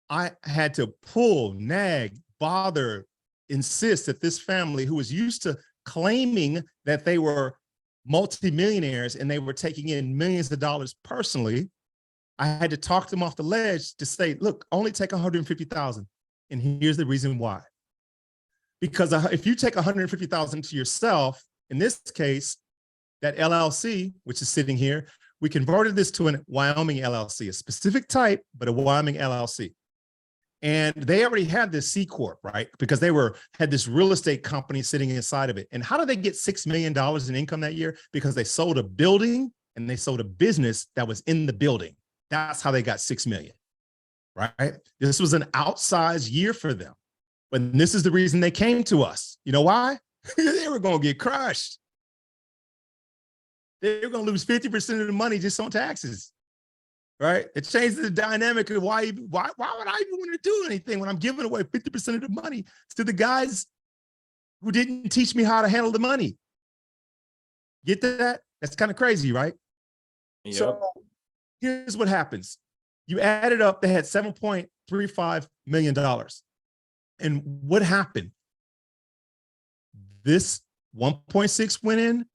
I had to pull, nag, bother, insist that this family who was used to claiming that they were multimillionaires and they were taking in millions of dollars personally, I had to talk them off the ledge to say, look, only take 150,000. And here's the reason why. Because if you take 150,000 to yourself, in this case, that LLC, which is sitting here, we converted this to a Wyoming LLC, a specific type, but a Wyoming LLC. And they already had this C Corp, right? Because they had this real estate company sitting inside of it. And how did they get $6 million in income that year? Because they sold a building and they sold a business that was in the building. That's how they got 6 million, right? This was an outsized year for them. But this is the reason they came to us. You know why? They were going to get crushed. They were going to lose 50% of the money just on taxes, right? It changed the dynamic of why would I even want to do anything when I'm giving away 50% of the money to the guys who didn't teach me how to handle the money? Get that? That's kind of crazy, right? Yep. So here's what happens. You add it up, they had $7.35 million. And what happened? This 1.6 went in,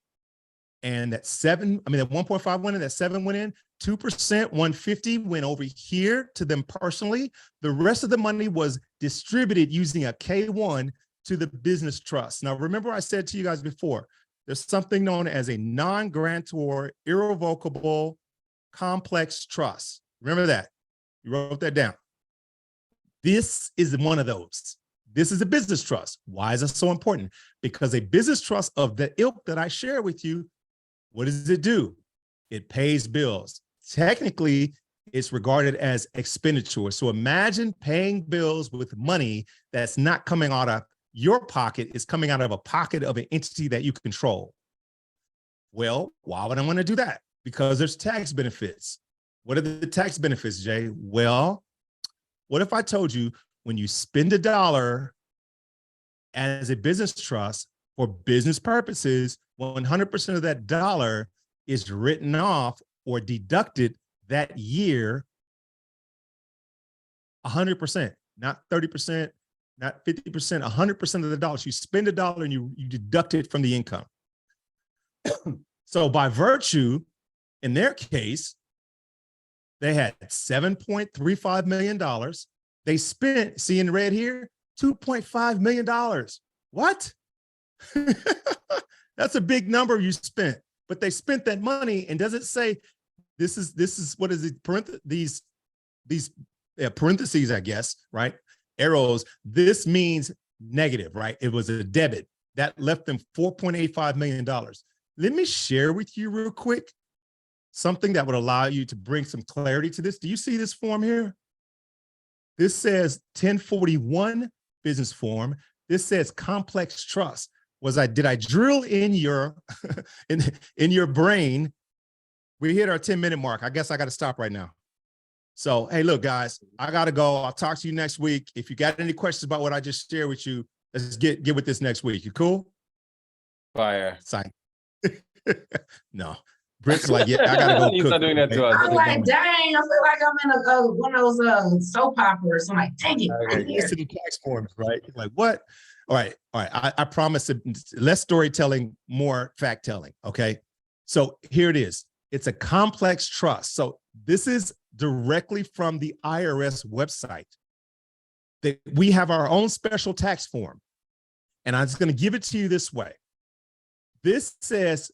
and that 1.5 went in, that 7 went in, 2%, 150 went over here to them personally. The rest of the money was distributed using a K1 to the business trust. Now, remember I said to you guys before, there's something known as a non-grantor, irrevocable, complex trust. Remember that. You wrote that down. This is one of those. This is a business trust. Why is it so important? Because a business trust of the ilk that I share with you, what does it do? It pays bills. Technically, it's regarded as expenditure. So imagine paying bills with money that's not coming out of your pocket, it's coming out of a pocket of an entity that you control. Well, why would I want to do that? Because there's tax benefits. What are the tax benefits, Jay? Well, what if I told you when you spend $1 as a business trust for business purposes, 100% of that dollar is written off or deducted that year, 100%, not 30%, not 50%, 100% of the dollars. You spend $1 and you deduct it from the income. So by virtue, in their case, they had $7.35 million. They spent, see in red here, $2.5 million. What? That's a big number you spent, but they spent that money. And does it say, this is what is it? These parentheses, I guess, right? Arrows. This means negative, right? It was a debit that left them $4.85 million. Let me share with you real quick something that would allow you to bring some clarity to this. Do you see this form here? This says 1041 business form. This says complex trust. Did I drill in your in your brain? We hit our 10-minute mark. I guess I got to stop right now. So, hey, look, guys, I got to go. I'll talk to you next week. If you got any questions about what I just shared with you, let's get with this next week. You cool? Fire. Sign. No. Britt's like, yeah, I gotta go. He's not doing that to us. I'm like, dang, I feel like I'm in one of those soap operas. I'm like, dang it, right here. To the tax forms, right? Like, what? All right. I promise less storytelling, more fact telling. Okay. So here it is. It's a complex trust. So this is directly from the IRS website. That we have our own special tax form. And I'm just going to give it to you this way. This says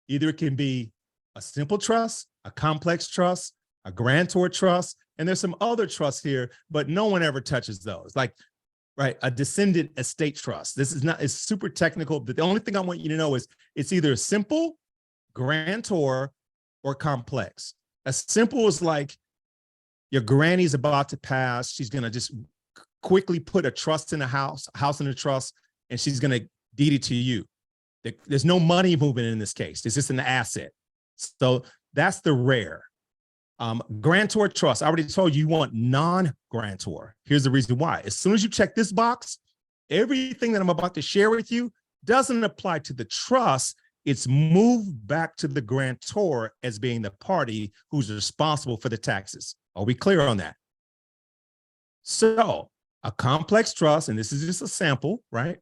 either it can be a simple trust, a complex trust, a grantor trust, and there's some other trusts here, but no one ever touches those. Like, right, a descendant estate trust. This is not, it's super technical, but the only thing I want you to know is it's either simple, grantor, or complex. A simple is like your granny's about to pass. She's going to just quickly put a trust in a house in a trust, and she's going to deed it to you. There's no money movement in this case. It's just an asset. So that's the rare. Grantor trust, I already told you want non-grantor. Here's the reason why. As soon as you check this box, everything that I'm about to share with you doesn't apply to the trust. It's moved back to the grantor as being the party who's responsible for the taxes. Are we clear on that? So a complex trust, and this is just a sample, right?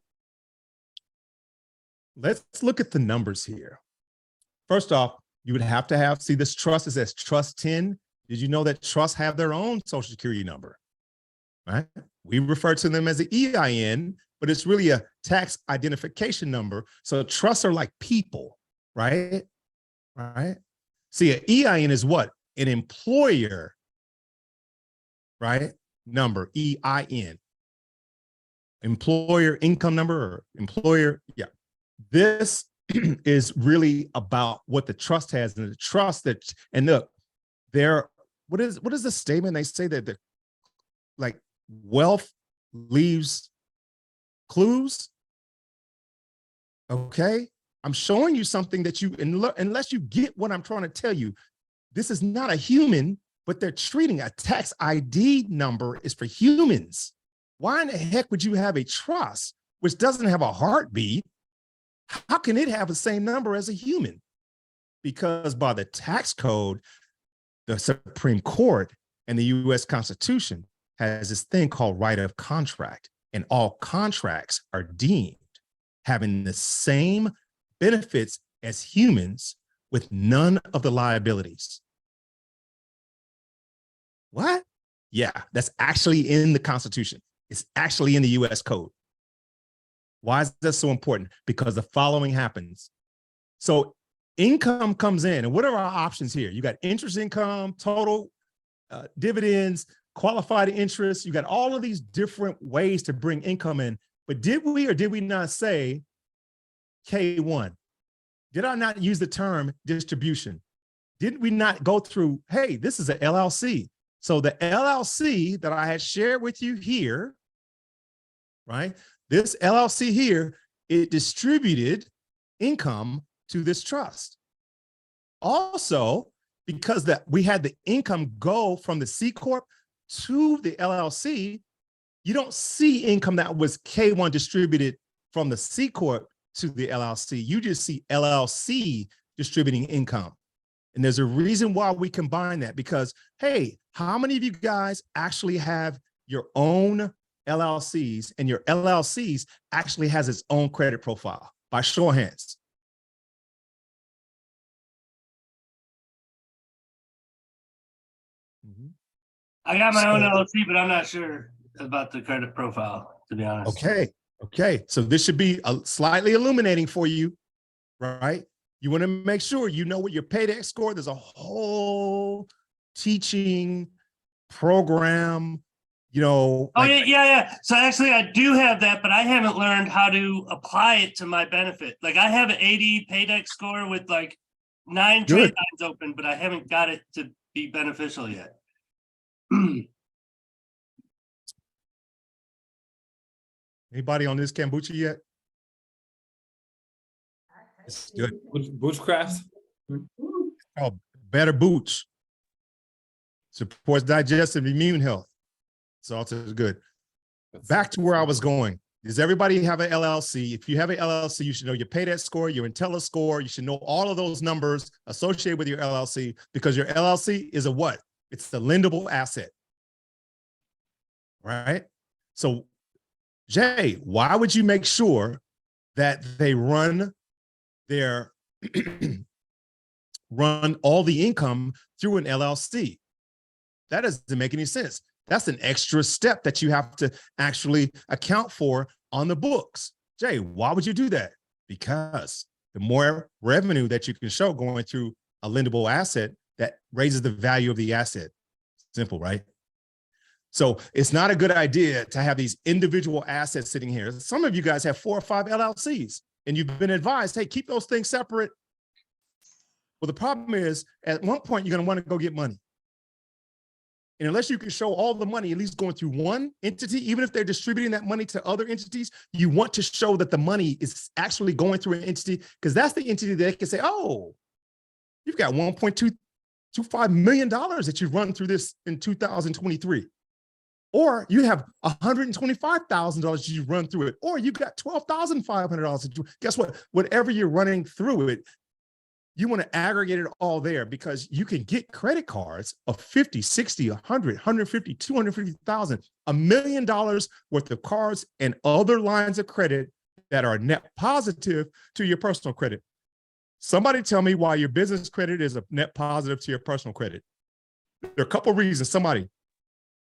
Let's look at the numbers here. First off, you would have to have, see this trust, it says trust 10. Did you know that trusts have their own social security number, right? We refer to them as the EIN, but it's really a tax identification number. So trusts are like people, right? Right? See, an EIN is what? An employer, right? Number, EIN. Employer income number or employer, yeah. This is really about what the trust has, and the trust that, and look, there, what is the statement? They say that the, like, wealth leaves clues. Okay. I'm showing you something that you, unless you get what I'm trying to tell you, this is not a human, but they're treating a tax ID number is for humans. Why in the heck would you have a trust which doesn't have a heartbeat? How can it have the same number as a human? Because by the tax code, the Supreme Court and the US Constitution has this thing called right of contract, and all contracts are deemed having the same benefits as humans with none of the liabilities. What? Yeah, that's actually in the Constitution. It's actually in the US Code. Why is that so important? Because the following happens. So income comes in, and what are our options here? You got interest income, total dividends, qualified interest. You got all of these different ways to bring income in. But did we or did we not say K1? Did I not use the term distribution? Did we not go through, hey, this is an LLC. So the LLC that I had shared with you here, right? This LLC here, it distributed income to this trust. Also, because that we had the income go from the C Corp to the LLC, you don't see income that was K1 distributed from the C Corp to the LLC. You just see LLC distributing income. And there's a reason why we combine that, because, hey, how many of you guys actually have your own LLCs, and your LLCs actually has its own credit profile? By show of hands. I got my own LLC, but I'm not sure about the credit profile, to be honest. Okay. So this should be slightly illuminating for you, right? You want to make sure you know what your paydex score. There's a whole teaching program, you know. Oh, yeah. So actually I do have that, but I haven't learned how to apply it to my benefit. Like I have an 80 paydex score with like 9 trade lines open, but I haven't got it to be beneficial yet. Anybody on this kombucha yet? It's good. Bushcraft. Oh, Better Booch. Supports digestive immune health. It's also good. Back to where I was going. Does everybody have an LLC? If you have an LLC, you should know your paydex score, your Intella score. You should know all of those numbers associated with your LLC, because your LLC is a what? It's the lendable asset, right? So, Jay, why would you make sure that they run their run all the income through an LLC? That doesn't make any sense. That's an extra step that you have to actually account for on the books. Jay, why would you do that? Because the more revenue that you can show going through a lendable asset, that raises the value of the asset. Simple, right? So it's not a good idea to have these individual assets sitting here. Some of you guys have 4 or 5 LLCs and you've been advised, hey, keep those things separate. Well, the problem is at one point, you're going to want to go get money. And unless you can show all the money, at least going through one entity, even if they're distributing that money to other entities, you want to show that the money is actually going through an entity, because that's the entity that can say, oh, you've got $1.225 million that you run through this in 2023. Or you have $125,000 you run through it, or you've got $12,500. Guess what? Whatever you're running through it, you want to aggregate it all there, because you can get credit cards of 50, 60, 100, 150, 250,000, $1 million worth of cards and other lines of credit that are net positive to your personal credit. Somebody tell me why your business credit is a net positive to your personal credit. There are a couple of reasons. Somebody.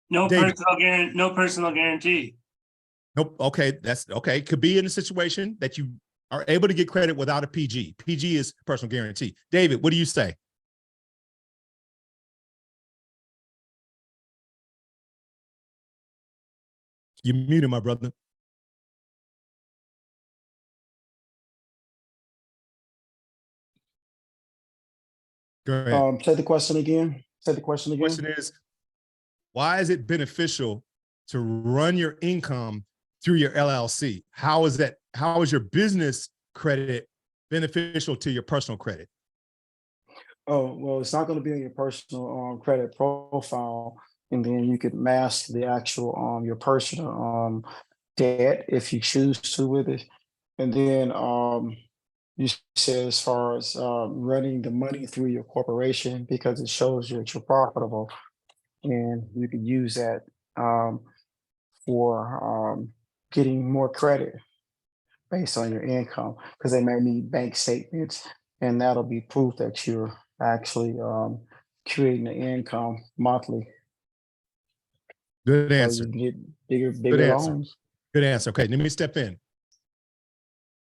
No David. personal guarantee. Nope. Okay. That's okay. Could be in a situation that you are able to get credit without a PG. PG is personal guarantee. David, what do you say? You're muted, my brother. Go ahead. Say the question again. Say the question The again. question is, why is it beneficial to run your income through your LLC? How is your business credit beneficial to your personal credit? Oh, well, it's not going to be on your personal credit profile, and then you could mask the actual your personal debt if you choose to with it. And then you said as far as running the money through your corporation, because it shows you that you're profitable, and you could use that for getting more credit based on your income, because they may need bank statements, and that'll be proof that you're actually creating the income monthly. Good So answer. you can get bigger answer. loans. Good answer. Okay, let me step in.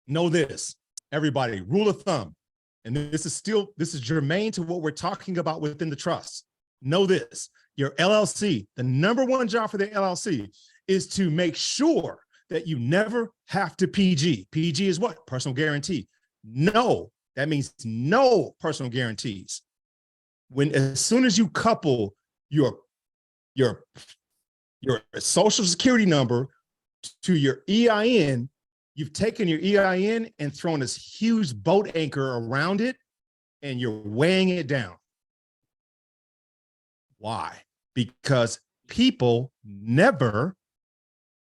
Know this, everybody, rule of thumb, and this is germane to what we're talking about within the trust. Know this, your LLC, the number one job for the LLC is to make sure that you never have to PG. PG is what? Personal guarantee. No, that means no personal guarantees. As soon as you couple your social security number to your EIN, you've taken your EIN and thrown this huge boat anchor around it, and you're weighing it down. Why? Because people never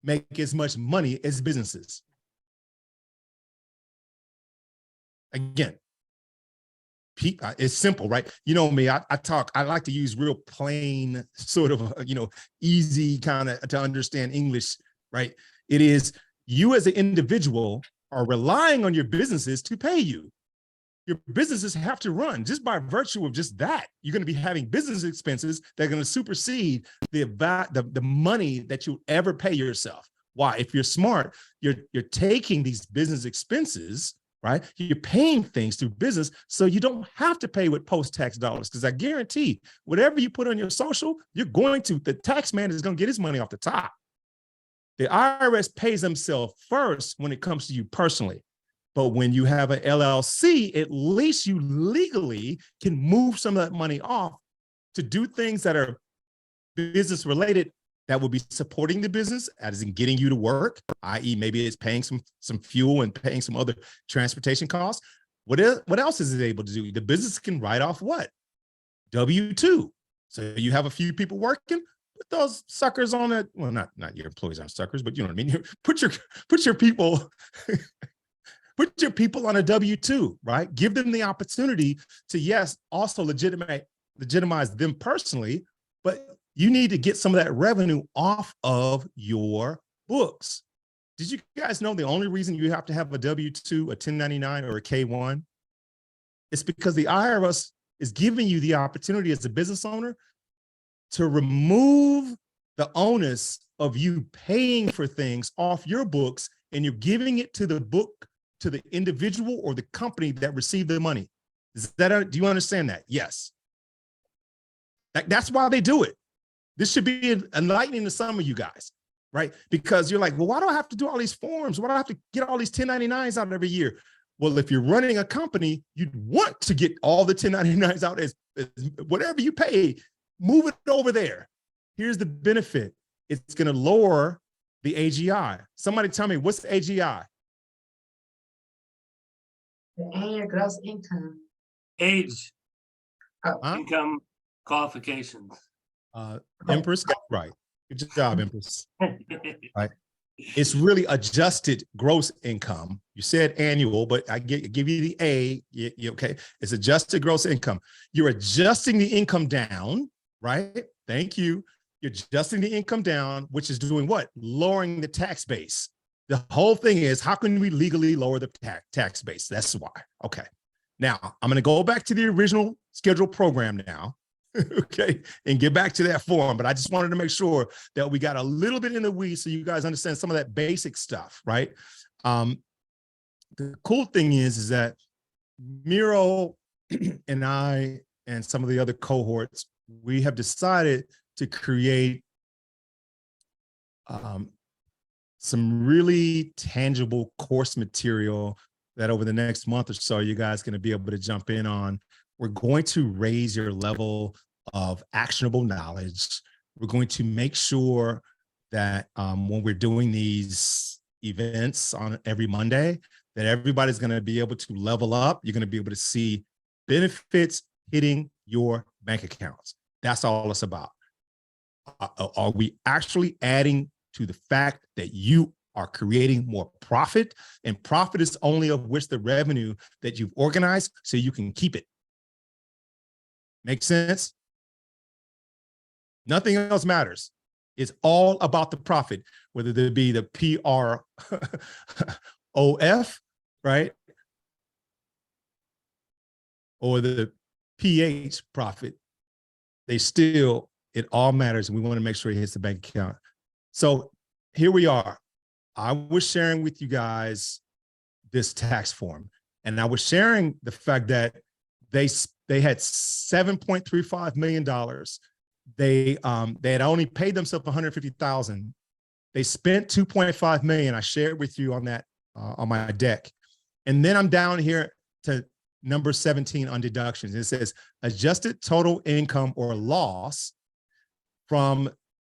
make as much money as businesses. Again, it's simple, right? You know me, I like to use real plain, sort of, easy kind of to understand English, right? It is you as an individual are relying on your businesses to pay you. Your businesses have to run just by virtue of just that. You're going to be having business expenses that are going to supersede the money that you ever pay yourself. Why? If you're smart, you're taking these business expenses, right? You're paying things through business, so you don't have to pay with post-tax dollars. Because I guarantee, whatever you put on your social, the tax man is going to get his money off the top. The IRS pays themselves first when it comes to you personally. But when you have an LLC, at least you legally can move some of that money off to do things that are business related that will be supporting the business, as in getting you to work, i.e. maybe it's paying some fuel and paying some other transportation costs. What else is it able to do? The business can write off what? W-2. So you have a few people working, put those suckers on it. Well, not your employees aren't suckers, but you know what I mean? Put your people put your people on a W-2, right? Give them the opportunity to, yes, also legitimize them personally, but you need to get some of that revenue off of your books. Did you guys know the only reason you have to have a W-2, a 1099, or a K-1? It's because the IRS is giving you the opportunity as a business owner to remove the onus of you paying for things off your books and you're giving it to the book, to the individual or the company that received the money. Do you understand that? Yes. That's why they do it. This should be enlightening to some of you guys, right? Because you're like, well, why do I have to do all these forms? Why do I have to get all these 1099s out every year? Well, if you're running a company, you'd want to get all the 1099s out as whatever you pay, move it over there. Here's the benefit. It's going to lower the AGI. Somebody tell me, what's the AGI? The annual gross income. Age, Huh? income, qualifications. Empress, that's right. Good job, Empress. It's really adjusted gross income. You said annual, but I give you the A. Okay, it's adjusted gross income. You're adjusting the income down, right? Thank you. You're adjusting the income down, which is doing what? Lowering the tax base. The whole thing is, how can we legally lower the tax base? That's why. Okay. Now, I'm going to go back to the original scheduled program now, okay, and get back to that form. But I just wanted to make sure that we got a little bit in the weeds so you guys understand some of that basic stuff, right? The cool thing is that Miro and I and some of the other cohorts, we have decided to create some really tangible course material that over the next month or so, you guys are going to be able to jump in on. We're going to raise your level of actionable knowledge. We're going to make sure that when we're doing these events on every Monday, that everybody's going to be able to level up. You're going to be able to see benefits hitting your bank accounts. That's all it's about. Are we actually adding to the fact that you are creating more profit? And profit is only of which the revenue that you've organized so you can keep it. Make sense? Nothing else matters. It's all about the profit, whether there be the PROF, right? Or the PH profit. It all matters. And we want to make sure it hits the bank account. So here we are. I was sharing with you guys this tax form, and I was sharing the fact that they had $7.35 million. They had only paid themselves $150,000. They spent $2.5 million. I shared with you on that on my deck. And then I'm down here to number 17 on deductions. It says adjusted total income or loss from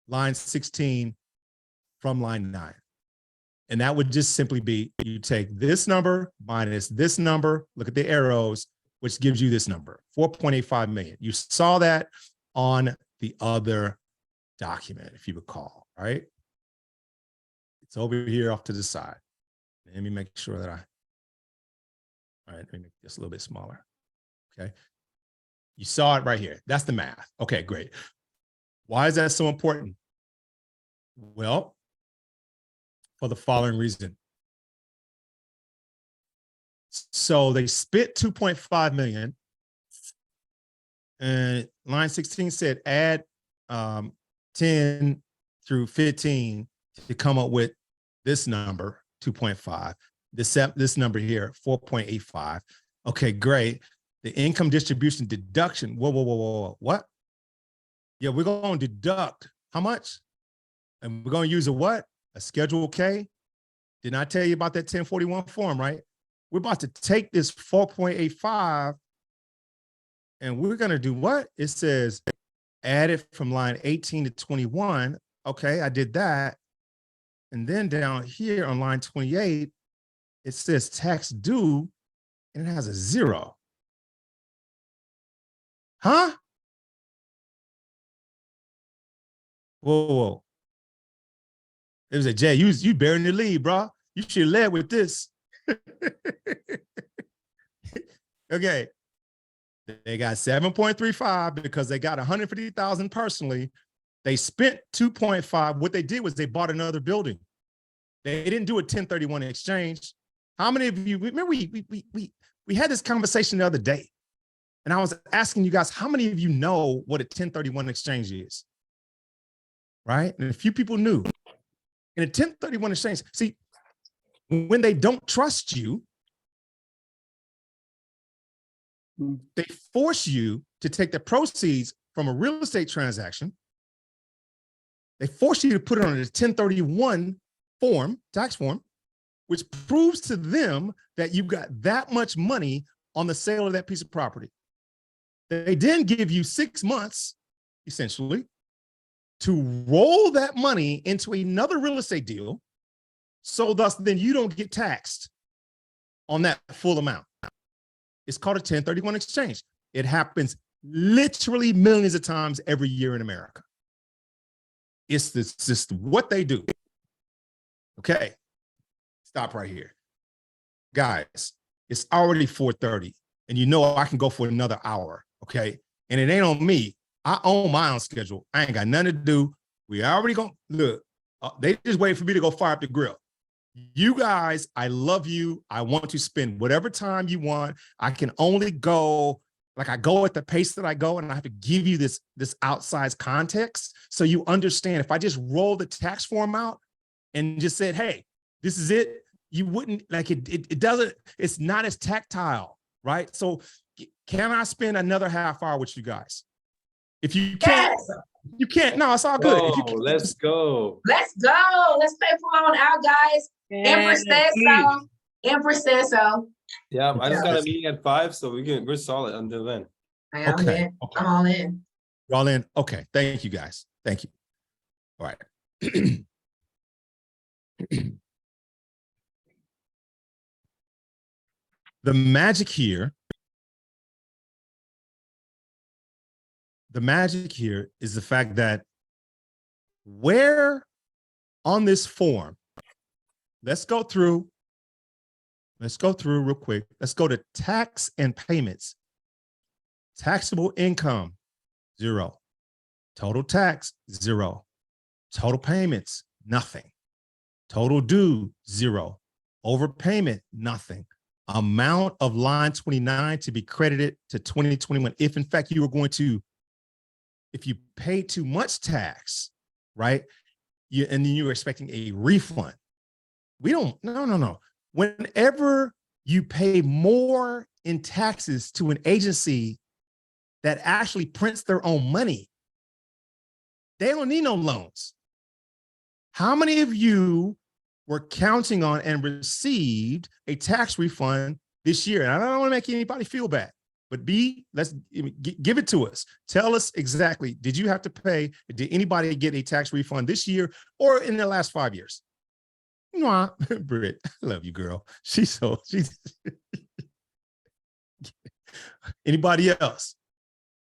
line 16 from line 9. And that would just simply be, you take this number minus this number, look at the arrows, which gives you this number, 4.85 million. You saw that on the other document, if you recall, right? It's over here off to the side. Let me make sure that all right, let me make this a little bit smaller, okay? You saw it right here. That's the math. Okay, great. Why is that so important? Well, for the following reason. So they spent 2.5 million, and line 16 said add 10 through 15 to come up with this number, 2.5. This number here, 4.85. Okay, great. The income distribution deduction. Whoa. What? Yeah, we're going to deduct how much? And we're going to use a what? A Schedule K. Didn't I tell you about that 1041 form, right? We're about to take this 4.85 and we're going to do what? It says add it from line 18 to 21. Okay, I did that. And then down here on line 28, it says tax due and it has a 0. Huh? Whoa. It was a Jay, you bearing the lead, bro. You should have led with this. Okay. They got 7.35 because they got 150,000 personally. They spent 2.5. What they did was they bought another building. They didn't do a 1031 exchange. How many of you remember we had this conversation the other day, and I was asking you guys, how many of you know what a 1031 exchange is? Right? And a few people knew. In a 1031 exchange, see, when they don't trust you, they force you to take the proceeds from a real estate transaction. They force you to put it on a 1031 form, tax form, which proves to them that you got that much money on the sale of that piece of property. They then give you 6 months, essentially, to roll that money into another real estate deal. So thus, then you don't get taxed on that full amount. It's called a 1031 exchange. It happens literally millions of times every year in America. It's just what they do. Okay, stop right here. Guys, it's already 4:30, and you know I can go for another hour, okay? And it ain't on me. I own my own schedule. I ain't got nothing to do. We already gonna, look, they just wait for me to go fire up the grill. You guys, I love you. I want to spend whatever time you want. I can only go, like I go at the pace that I go, and I have to give you this outsized context so you understand. If I just roll the tax form out and just said, hey, this is it, you wouldn't, like it doesn't, it's not as tactile, right? So can I spend another half hour with you guys? If you can't, Yes. you can't, no, it's all good. If you Oh, can't, let's go. Let's go. Let's play for on out, guys. Empress says so. Empress says so. Yeah, I just got a Yes. meeting at 5, so we're solid until then. I'm Okay, in. okay. I'm all in. Y'all in? Okay, thank you guys. Thank you. All right. The magic here is the fact that where on this form, let's go through real quick. Let's go to tax and payments. Taxable income, 0. Total tax, 0. Total payments, nothing. Total due, 0. Overpayment, nothing. Amount of line 29 to be credited to 2021. If in fact you were going to, if you pay too much tax, right? And then you're expecting a refund. We don't, no. Whenever you pay more in taxes to an agency that actually prints their own money, they don't need no loans. How many of you were counting on and received a tax refund this year? And I don't want to make anybody feel bad, but let's give it to us. Tell us exactly, did you have to pay, did anybody get a tax refund this year or in the last 5 years? Mwah. Britt, I love you, girl. She's anybody else?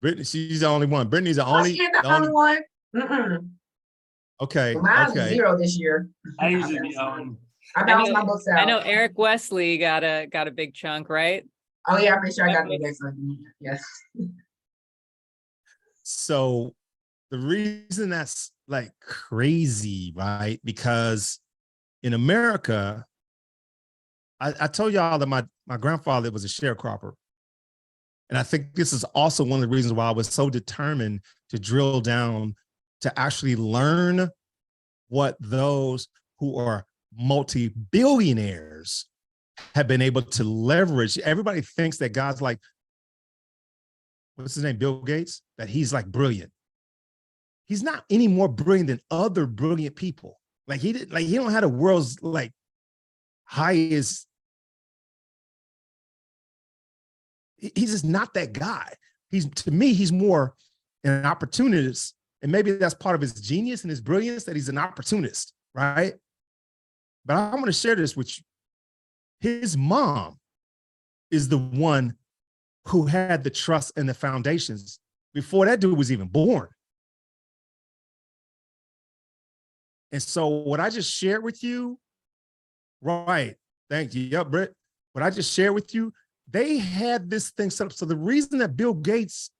Brittany, she's the only one. Brittany's the only, She ain't the only one. Okay. Mine's Okay. 0 this year. I usually be on. I balanced my books out. I know Eric Wesley got a big chunk, right? Oh yeah, I'm pretty sure I got the next one. Yes. So the reason that's like crazy, right? Because in America, I told y'all that my grandfather was a sharecropper. And I think this is also one of the reasons why I was so determined to drill down to actually learn what those who are multi-billionaires have been able to leverage. Everybody thinks that God's like, what's his name, Bill Gates, that he's like brilliant. He's not any more brilliant than other brilliant people. He don't have the world's like highest. He's just not that guy. To me, he's more an opportunist. And maybe that's part of his genius and his brilliance, that he's an opportunist, right? But I'm going to share this with you. His mom is the one who had the trust and the foundations before that dude was even born. And so what I just shared with you, right, thank you, yep, Britt. What I just shared with you, they had this thing set up. So the reason that Bill Gates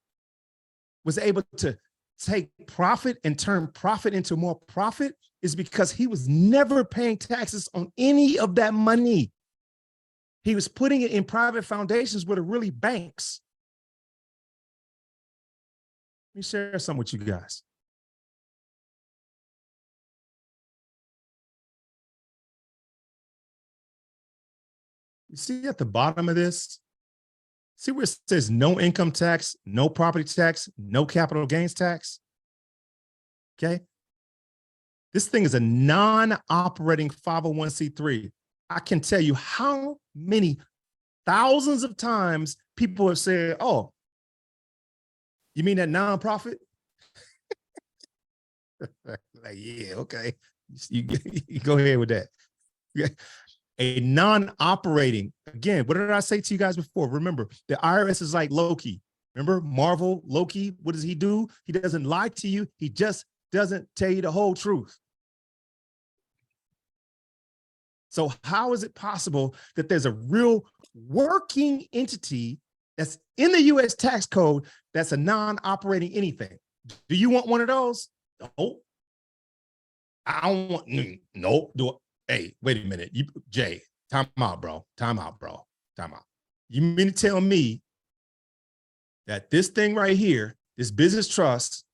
was able to take profit and turn profit into more profit is because he was never paying taxes on any of that money. He was putting it in private foundations where the really banks. Let me share something with you guys. You see at the bottom of this, see where it says no income tax, no property tax, no capital gains tax? Okay. This thing is a non-operating 501c3. I can tell you how many thousands of times people have said, oh, you mean that nonprofit? Like, yeah, okay. You go ahead with that. Yeah. A non-operating, again, what did I say to you guys before? Remember, the IRS is like Loki. Remember Marvel, Loki, what does he do? He doesn't lie to you. He just doesn't tell you the whole truth. So how is it possible that there's a real working entity that's in the US tax code that's a non-operating anything? Do you want one of those? No. I don't want, no. Hey, wait a minute. Jay, time out, bro. Time out, bro. Time out. You mean to tell me that this thing right here, this business trust,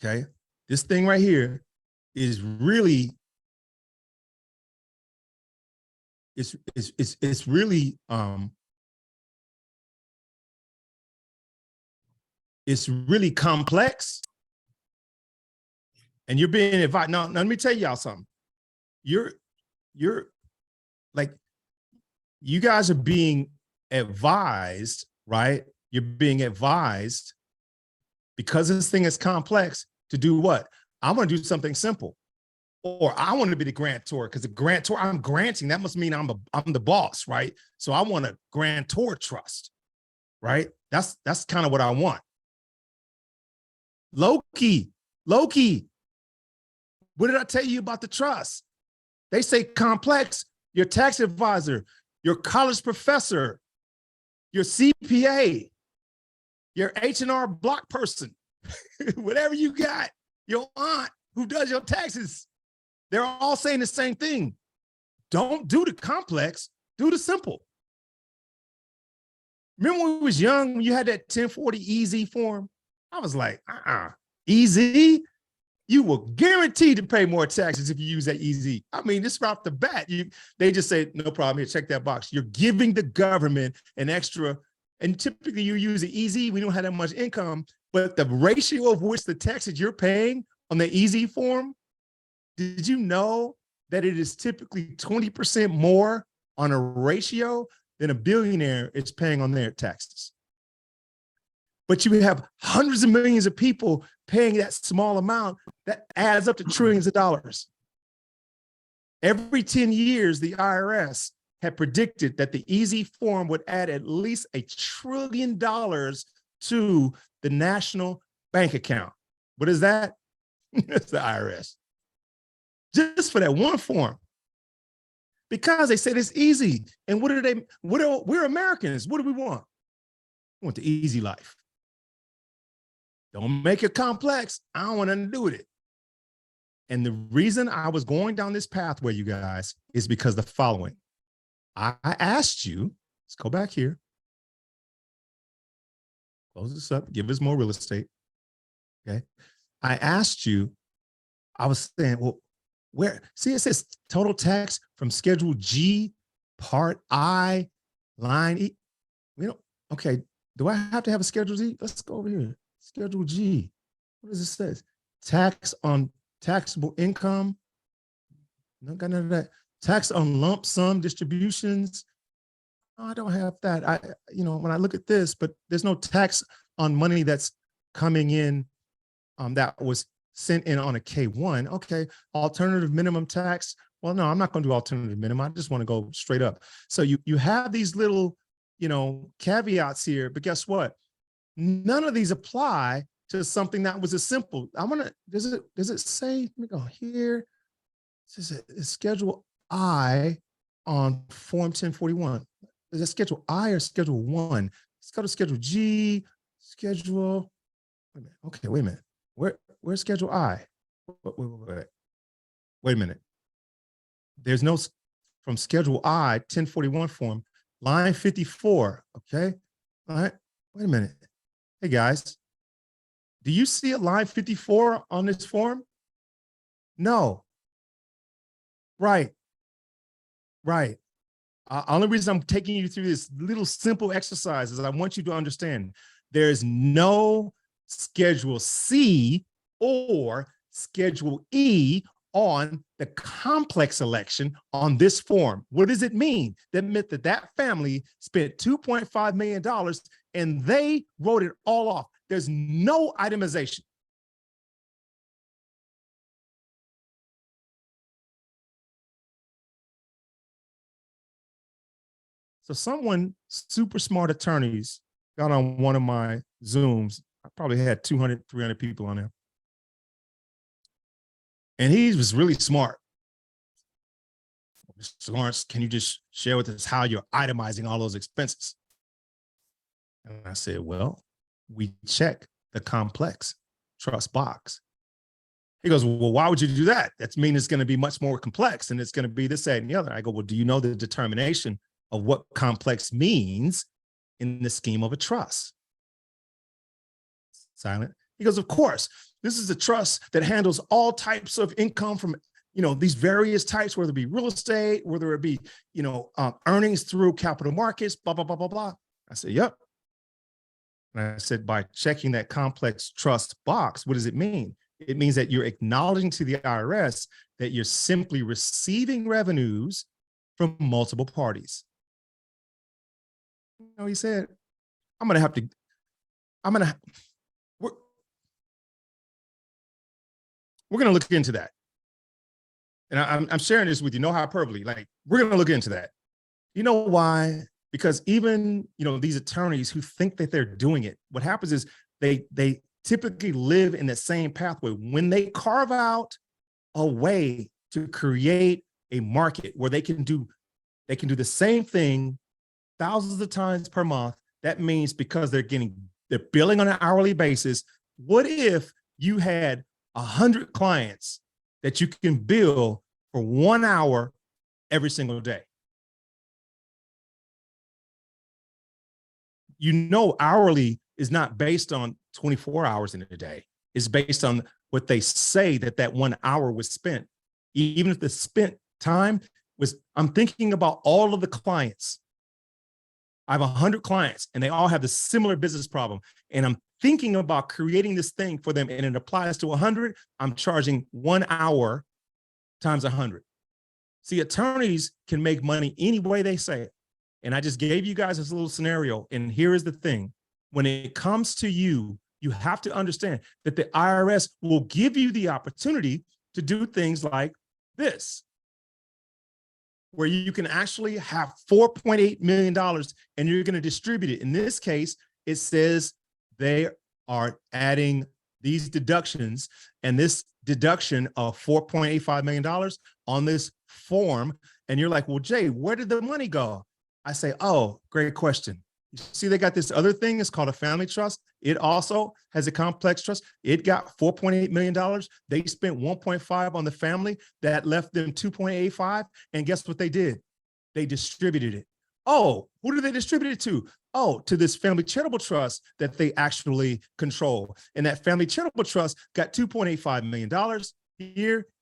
okay, this thing right here is really, it's really, it's really complex, and you're being advised. Now, let me tell y'all something. You're like, you guys are being advised, right? You're being advised because this thing is complex to do what? I want to do something simple, or I want to be the grantor, because the grantor, I'm granting, that must mean I'm the boss, right? So I want a grantor trust, right? That's kind of what I want. Loki, what did I tell you about the trust? They say complex, your tax advisor, your college professor, your CPA, your H&R Block person, whatever you got, your aunt who does your taxes, they're all saying the same thing. Don't do the complex, do the simple. Remember when we was young, when you had that 1040 easy form? I was like, easy? You will guaranteed to pay more taxes if you use that easy. I mean, this right off the bat, they just say, no problem, here, check that box. You're giving the government an extra, and typically you use it easy, we don't have that much income, but the ratio of which the taxes you're paying on the easy form, did you know that it is typically 20% more on a ratio than a billionaire is paying on their taxes? But you have hundreds of millions of people paying that small amount that adds up to trillions of dollars. Every 10 years, the IRS had predicted that the easy form would add at least $1 trillion to the national bank account. What is that? It's the IRS. Just for that one form. Because they said it's easy. And we're Americans. What do we want? We want the easy life. Don't make it complex. I don't want nothing to do with it. And the reason I was going down this pathway, you guys, is because the following. I asked you, let's go back here. Close this up, give us more real estate. Okay. I asked you, I was saying, well, where, see, it says total tax from Schedule G, Part I, Line E. Okay, do I have to have a Schedule Z? Let's go over here. Schedule G, what does it say? Tax on taxable income. No, got none of that. Tax on lump sum distributions. Oh, I don't have that. When I look at this, but there's no tax on money that's coming in that was sent in on a K-1. Okay, alternative minimum tax. Well, no, I'm not going to do alternative minimum. I just want to go straight up. So you have these little, caveats here, but guess what? None of these apply to something that was as simple. Does it say, let me go here. It says it's Schedule I on Form 1041. Is that Schedule I or Schedule 1? Let's go to Schedule G, Schedule, wait a minute. Okay, wait a minute. Where's Schedule I? Wait a minute. There's no, from Schedule I, 1041 form, line 54, okay? All right, wait a minute. Hey guys, do you see a line 54 on this form? No. Right. Only reason I'm taking you through this little simple exercise is I want you to understand there's no Schedule C or Schedule E on the complex election on this form. What does it mean? That meant that that family spent $2.5 million and they wrote it all off. There's no itemization. So someone, super smart attorneys, got on one of my Zooms. I probably had 200, 300 people on there. And he was really smart. Mr. Lawrence, can you just share with us how you're itemizing all those expenses? And I said, well, we check the complex trust box. He goes, well, why would you do that? That means it's going to be much more complex and it's going to be this, that, and the other. I go, well, do you know the determination of what complex means in the scheme of a trust? Silent. He goes, of course, this is a trust that handles all types of income from, these various types, whether it be real estate, whether it be, earnings through capital markets, blah, blah, blah, blah, blah. I said, yep. And I said, by checking that complex trust box, what does it mean? It means that you're acknowledging to the IRS that you're simply receiving revenues from multiple parties. He said, we're going to look into that. And I'm sharing this with you, no hyperbole. Like, we're going to look into that. You know why? Because even, these attorneys who think that they're doing it, what happens is they typically live in the same pathway. When they carve out a way to create a market where they can do the same thing thousands of times per month, that means because they're billing on an hourly basis. What if you had 100 clients that you can bill for 1 hour every single day? Hourly is not based on 24 hours in a day. It's based on what they say that 1 hour was spent. Even if the spent time was, I'm thinking about all of the clients. I have 100 clients and they all have the similar business problem. And I'm thinking about creating this thing for them and it applies to 100. I'm charging 1 hour times 100. See, attorneys can make money any way they say it. And I just gave you guys this little scenario. And here is the thing. When it comes to you, you have to understand that the IRS will give you the opportunity to do things like this, where you can actually have $4.8 million and you're going to distribute it. In this case, it says they are adding these deductions and this deduction of $4.85 million on this form. And you're like, well, Jay, where did the money go? I say, oh, great question. You see, they got this other thing. It's called a family trust. It also has a complex trust. It got $4.8 million. They spent 1.5 on the family. That left them 2.85. And guess what they did? They distributed it. Oh, who did they distribute it to? Oh, to this family charitable trust that they actually control. And that family charitable trust got $2.85 million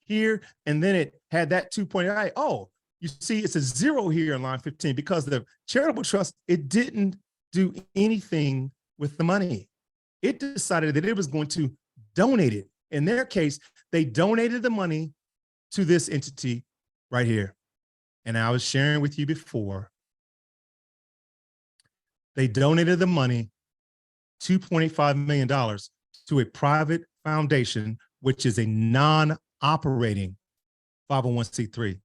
here, and then it had that 2.8. Oh, you see, it's a zero here in line 15 because the charitable trust, it didn't do anything with the money. It decided that it was going to donate it. In their case, they donated the money to this entity right here. And I was sharing with you before, they donated the money, $2.85 million, to a private foundation, which is a non-operating 501c3.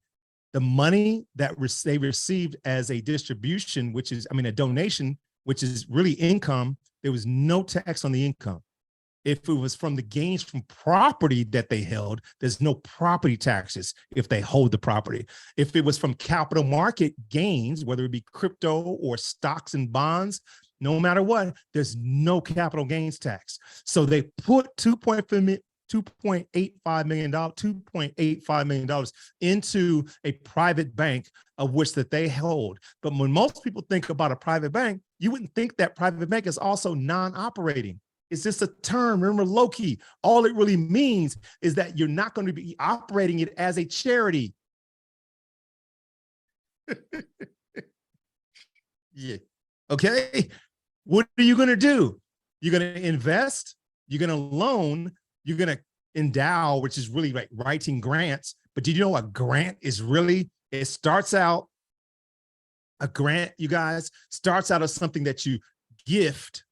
The money that they received as a distribution, a donation, which is really income, there was no tax on the income. If it was from the gains from property that they held, there's no property taxes if they hold the property. If it was from capital market gains, whether it be crypto or stocks and bonds, no matter what, there's no capital gains tax. So they put $2.85 million into a private bank of which that they hold. But when most people think about a private bank, you wouldn't think that private bank is also non-operating. It's just a term. Remember, low-key, all it really means is that you're not going to be operating it as a charity. Yeah. Okay. What are you going to do? You're going to invest, you're going to loan, you're going to endow, which is really like writing grants. But did you know what grant is really? It starts out, a grant, you guys, starts out as something that you gift,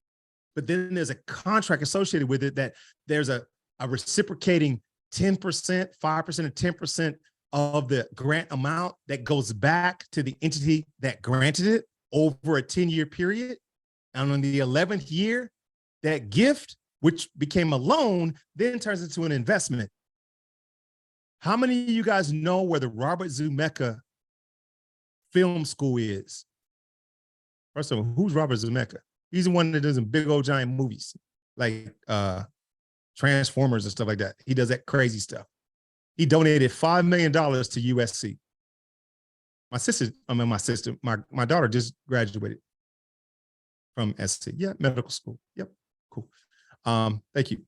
but then there's a contract associated with it that there's a reciprocating 10%, 5%, and 10% of the grant amount that goes back to the entity that granted it over a 10-year period. And on the 11th year, that gift, which became a loan, then turns into an investment. How many of you guys know where the Robert Zemeckis Film School is? First of all, who's Robert Zemeckis? He's the one that does some big old giant movies like Transformers and stuff like that. He does that crazy stuff. He donated $5 million to USC. My daughter just graduated from SC. Yeah, medical school. Yep, cool. Thank you.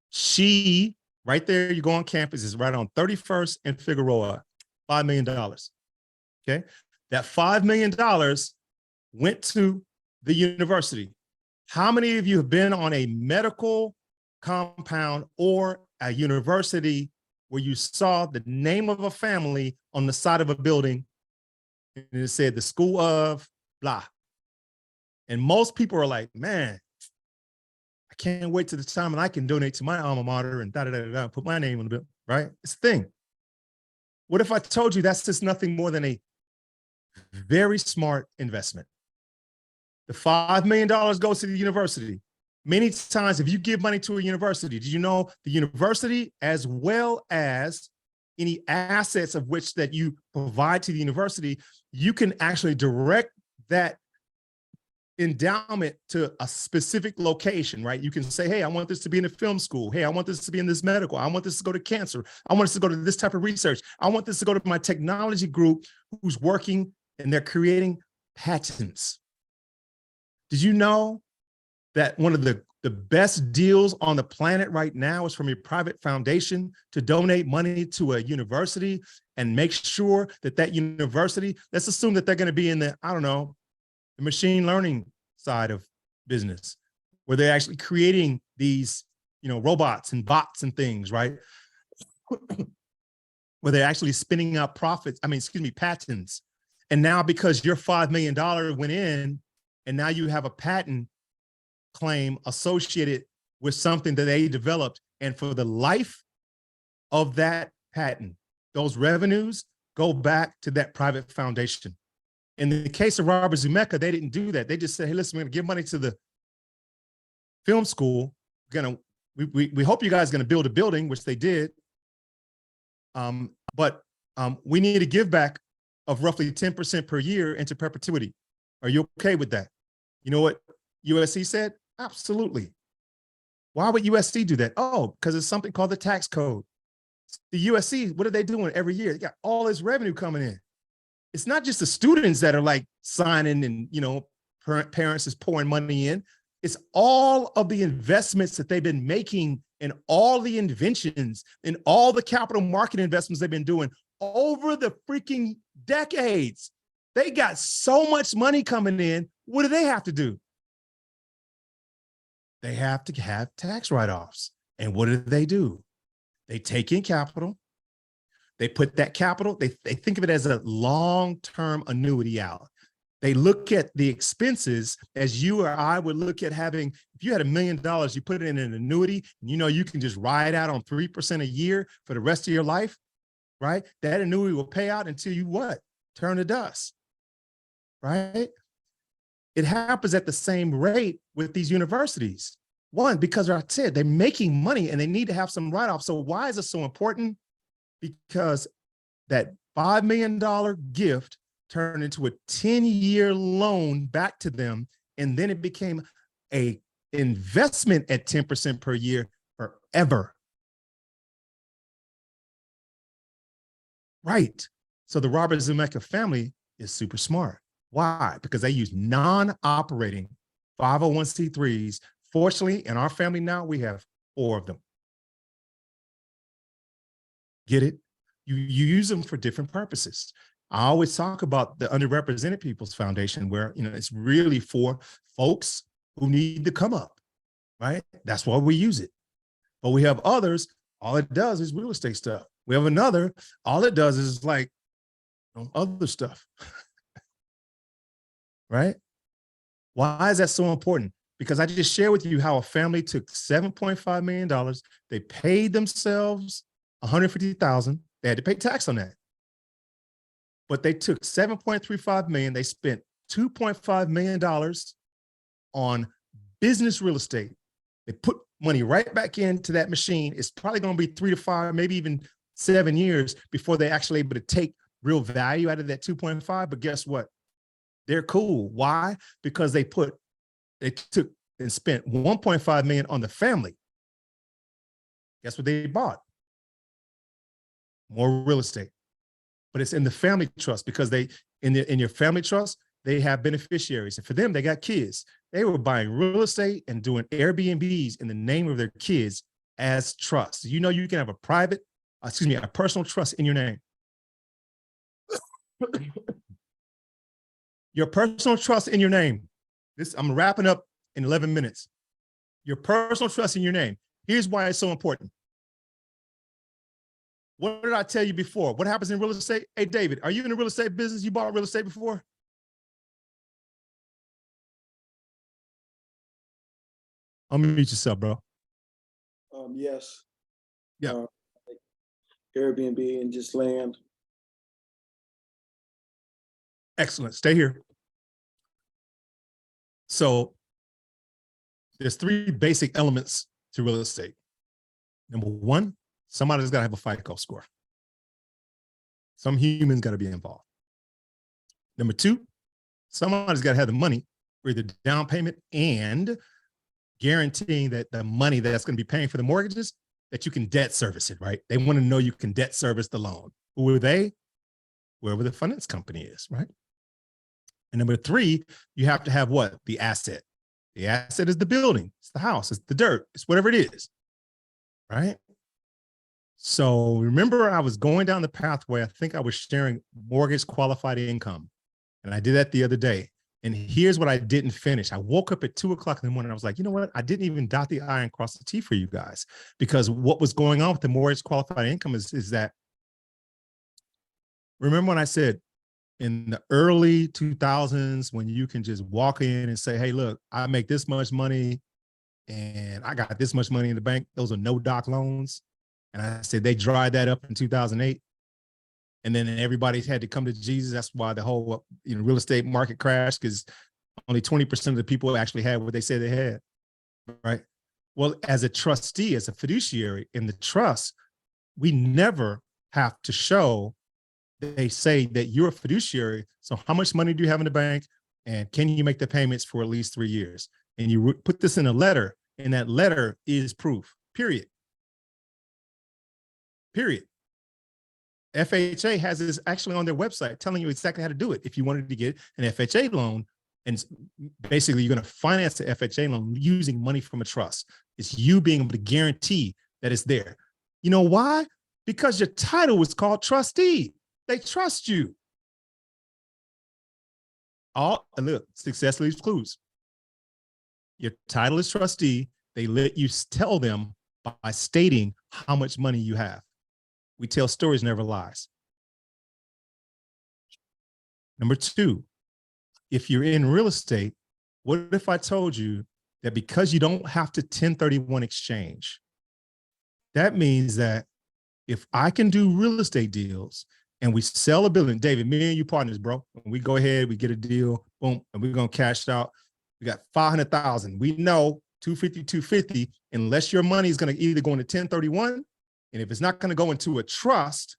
She, right there, you go on campus, is right on 31st and Figueroa, $5 million. Okay, that $5 million went to the university. How many of you have been on a medical compound or a university where you saw the name of a family on the side of a building and it said the school of blah? And most people are like, man, I can't wait to the time and I can donate to my alma mater and da-da-da-da, put my name on the bill, right? It's a thing. What if I told you that's just nothing more than a very smart investment? The $5 million goes to the university. Many times, if you give money to a university, did you know the university, as well as any assets of which that you provide to the university, you can actually direct that endowment to a specific location, right? You can say, hey, I want this to be in a film school. Hey, I want this to be in this medical. I want this to go to cancer. I want this to go to this type of research. I want this to go to my technology group who's working and they're creating patents. Did you know that one of the best deals on the planet right now is from a private foundation to donate money to a university and make sure that that university, let's assume that they're going to be in the, I don't know, the machine learning side of business, where they're actually creating these, robots and bots and things, right? Where they're actually spinning out patents. And now because your $5 million went in, and now you have a patent claim associated with something that they developed. And for the life of that patent, those revenues go back to that private foundation. In the case of Robert Zemeckis, they didn't do that. They just said, hey, listen, we're going to give money to the film school. We hope you guys are going to build a building, which they did. But we need a give back of roughly 10% per year into perpetuity. Are you okay with that? You know what USC said? Absolutely. Why would USC do that? Oh, because it's something called the tax code. The USC, what are they doing every year? They got all this revenue coming in. It's not just the students that are like signing and, parents is pouring money in. It's all of the investments that they've been making and all the inventions and all the capital market investments they've been doing over the freaking decades. They got so much money coming in. What do they have to do? They have to have tax write-offs. And what do? They take in capital. They put that capital, they think of it as a long-term annuity out. They look at the expenses as you or I would look at having, if you had $1 million, you put it in an annuity, and you can just ride out on 3% a year for the rest of your life, right? That annuity will pay out until you what? Turn to dust, right? It happens at the same rate with these universities. One, because I said they're making money and they need to have some write-off. So why is it so important? Because that $5 million gift turned into a 10-year loan back to them. And then it became an investment at 10% per year forever. Right. So the Robert Zemeckis family is super smart. Why? Because they use non-operating 501c3s. Fortunately, in our family now, we have 4 of them. Get it? You use them for different purposes. I always talk about the Underrepresented People's Foundation, where, you know, it's really for folks who need to come up, right? That's why we use it. But we have others, all it does is real estate stuff. We have another, all it does is like, you know, other stuff, right? Why is that so important? Because I just shared with you how a family took $7.5 million. They paid themselves $150,000. They had to pay tax on that. But they took $7.35 million. They spent $2.5 million on business real estate. They put money right back into that machine. It's probably going to be 3 to 5, maybe even 7 years before they're actually able to take real value out of that 2.5. But guess what? They're cool. Why? Because they took and spent 1.5 million on the family. Guess what they bought? More real estate. But it's in the family trust, because they in your family trust, they have beneficiaries. And for them, they got kids. They were buying real estate and doing Airbnbs in the name of their kids as trust. You know, you can have a personal trust in your name. Your personal trust in your name. I'm wrapping up in 11 minutes. Your personal trust in your name. Here's why it's so important. What did I tell you before? What happens in real estate? Hey, David, are you in the real estate business? You bought real estate before? Unmute yourself, bro. Yes. Yeah. Airbnb and just land. Excellent. Stay here. So there's 3 basic elements to real estate. Number 1, somebody's got to have a FICO score. Some human's got to be involved. Number 2, somebody's got to have the money for the down payment and guaranteeing that the money that's going to be paying for the mortgages, that you can debt service it, right? They want to know you can debt service the loan. Who are they? Wherever the finance company is, right? And number 3, you have to have what? The asset. The asset is the building, it's the house, it's the dirt, it's whatever it is, right? So remember, I was going down the pathway. I think I was sharing mortgage qualified income. And I did that the other day. And here's what I didn't finish. I woke up at 2 o'clock in the morning. I was like, you know what? I didn't even dot the I and cross the T for you guys, because what was going on with the mortgage qualified income is that, remember when I said in the early 2000s, when you can just walk in and say, hey, look, I make this much money and I got this much money in the bank. Those are no doc loans. And I said, they dried that up in 2008. And then everybody had to come to Jesus. That's why the whole real estate market crashed, because only 20% of the people actually had what they said they had, right? Well, as a trustee, as a fiduciary in the trust, we never have to show. They say that you're a fiduciary. So how much money do you have in the bank? And can you make the payments for at least 3 years? And you put this in a letter, and that letter is proof, period. Period. FHA has this actually on their website telling you exactly how to do it. If you wanted to get an FHA loan, and basically you're going to finance the FHA loan using money from a trust. It's you being able to guarantee that it's there. You know why? Because your title is called trustee. They trust you. And look, success leaves clues. Your title is trustee. They let you tell them by stating how much money you have. We tell stories, never lies. Number 2, if you're in real estate, what if I told you that because you don't have to 1031 exchange, that means that if I can do real estate deals and we sell a building, David, me and you partners, bro, and we go ahead, we get a deal, boom, and we're going to cash out. We got 500,000. We know 250, unless your money is going to either go into 1031, and if it's not going to go into a trust,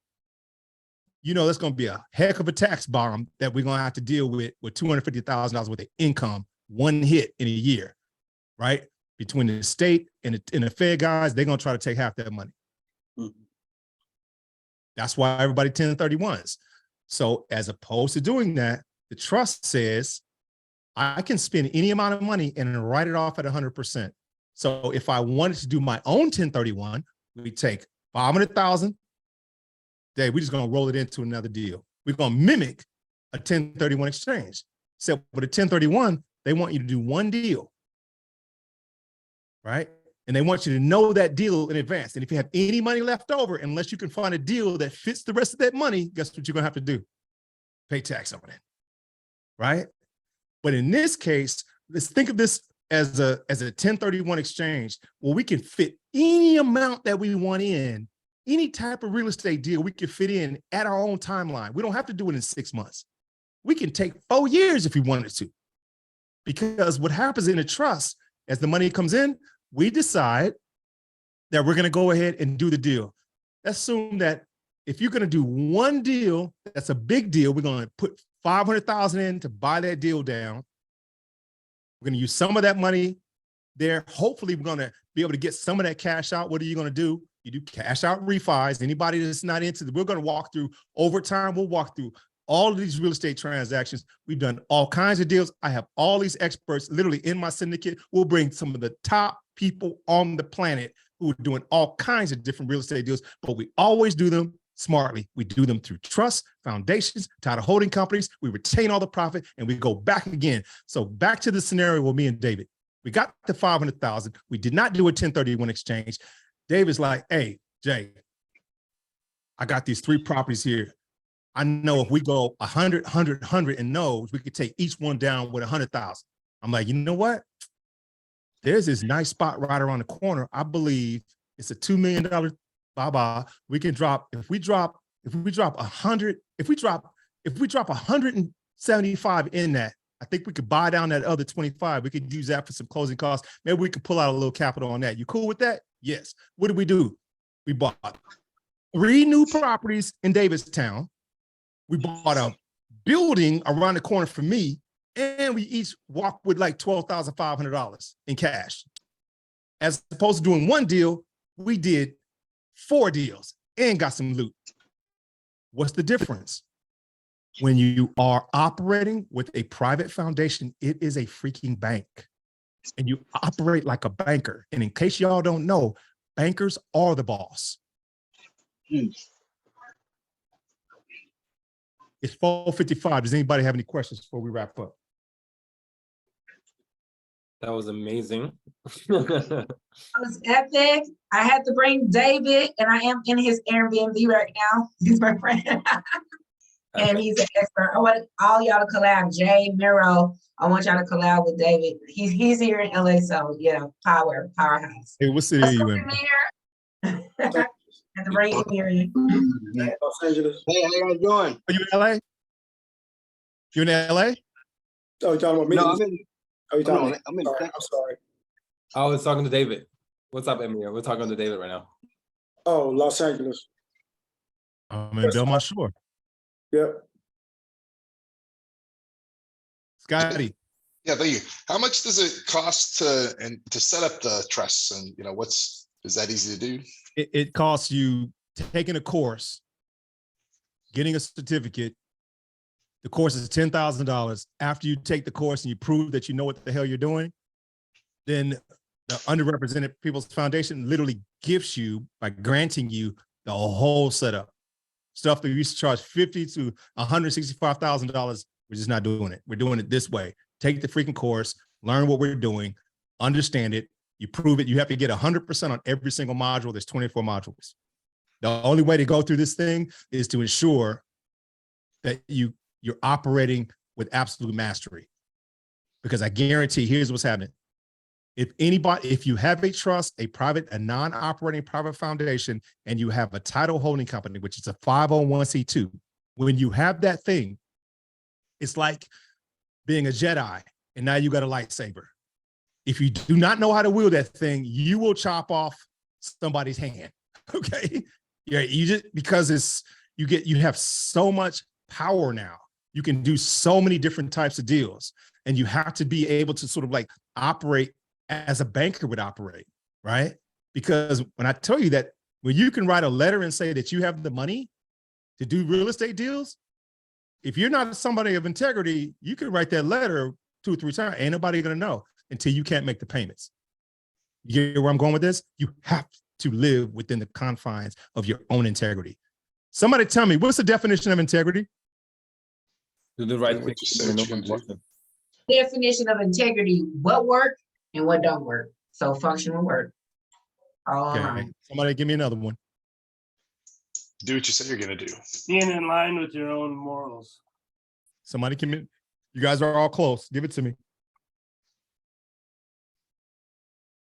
that's going to be a heck of a tax bomb that we're going to have to deal with $250,000 worth of income, one hit in a year, right? Between the state and the Fed guys, they're going to try to take half that money. Mm-hmm. That's why everybody 1031s. So as opposed to doing that, the trust says, I can spend any amount of money and write it off at 100%. So if I wanted to do my own 1031, we take 500,000. Dave, we're just going to roll it into another deal. We're going to mimic a 1031 exchange. So with a 1031, they want you to do one deal, right? And they want you to know that deal in advance. And if you have any money left over, unless you can find a deal that fits the rest of that money, guess what you're going to have to do? Pay tax on it, right? But in this case, let's think of this as a 1031 exchange where we can fit any amount that we want in, any type of real estate deal we can fit in at our own timeline. We don't have to do it in 6 months. We can take 4 years if we wanted to. Because what happens in a trust, as the money comes in, we decide that we're going to go ahead and do the deal. Assume that if you're going to do one deal, that's a big deal. We're going to put $500,000 in to buy that deal down. We're going to use some of that money there. Hopefully, we're going to be able to get some of that cash out. What are you going to do? You do cash out refis. Anybody that's not into it, we're going to walk through over time. We'll walk through all of these real estate transactions. We've done all kinds of deals. I have all these experts literally in my syndicate. We'll bring some of the top people on the planet who are doing all kinds of different real estate deals, but we always do them smartly. We do them through trusts, foundations, title holding companies. We retain all the profit and we go back again. So back to the scenario with me and David. We got the 500,000. We did not do a 1031 exchange. David's like, hey, Jay, I got these 3 properties here. I know if we go 100, 100, 100 in those, we could take each one down with 100,000. I'm like, you know what? There's this nice spot right around the corner. I believe it's a $2 million baba. We can drop, if we drop 100, if we drop 175 in that, I think we could buy down that other 25. We could use that for some closing costs. Maybe we could pull out a little capital on that. You cool with that? Yes. What did we do? We bought 3 new properties in Davidstown. We bought a building around the corner for me, and we each walked with like $12,500 in cash. As opposed to doing one deal, we did 4 deals and got some loot. What's the difference? When you are operating with a private foundation, it is a freaking bank. And you operate like a banker. And in case y'all don't know, bankers are the boss. It's 4:55. Does anybody have any questions before we wrap up? That was amazing. That was epic. I had to bring David, and I am in his Airbnb right now. He's my friend. And he's an expert. I want all y'all to collab. Jay, Miro, I want y'all to collab with David. He's here in LA, so yeah, powerhouse. Hey, what city are you in? At the right area. Los Angeles. Hey, how you doing? Are you in LA? You in LA? Oh, you talking about me? No, I'm in. Oh, you talking I'm in. I'm sorry. I was talking to David. What's up, Emir? We're talking to David right now. Oh, Los Angeles. I'm in Belmont Shore. Yep. Scotty. Yeah, thank you. How much does it cost to set up the trusts, and is that easy to do? It costs you taking a course, getting a certificate. The course is $10,000. After you take the course and you prove that you know what the hell you're doing, then the Underrepresented People's Foundation literally gifts you, by granting you, the whole setup. Stuff that we used to charge $50,000 to $165,000. We're just not doing it. We're doing it this way. Take the freaking course, learn what we're doing, understand it. You prove it. You have to get 100% on every single module. There's 24 modules. The only way to go through this thing is to ensure that you're operating with absolute mastery. Because I guarantee, here's what's happening. If you have a trust, a non-operating private foundation, and you have a title holding company, which is a 501c2, when you have that thing, it's like being a Jedi, and now you got a lightsaber. If you do not know how to wield that thing, you will chop off somebody's hand. Okay, yeah, because you have so much power now. You can do so many different types of deals, and you have to be able to sort of like operate as a banker would operate, right? Because when I tell you that, when you can write a letter and say that you have the money to do real estate deals, if you're not somebody of integrity, you can write that letter 2 or 3 times. Ain't nobody gonna know until you can't make the payments. You get where I'm going with this? You have to live within the confines of your own integrity. Somebody tell me, what's the definition of integrity? Do the right Do thing. what you say even what though you're it's gonna do. working. Definition of integrity, what work and what don't work. So functional work. All Okay, aligned. somebody give me another one. Do what you say you're gonna do. Being in line with your own morals. Somebody give me, you guys are all close. Give it to me.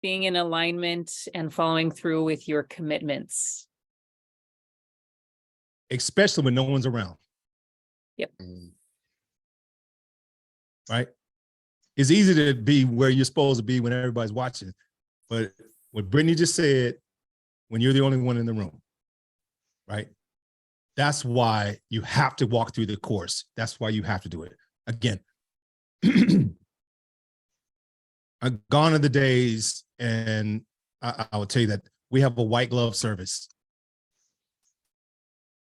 Being in alignment and following through with your commitments. Especially when no one's around, Mm. right? It's easy to be where you're supposed to be when everybody's watching. But what Brittany just said, when you're the only one in the room, right? That's why you have to walk through the course. That's why you have to do it. Again, I've gone to the days, and I will tell you that we have a white glove service.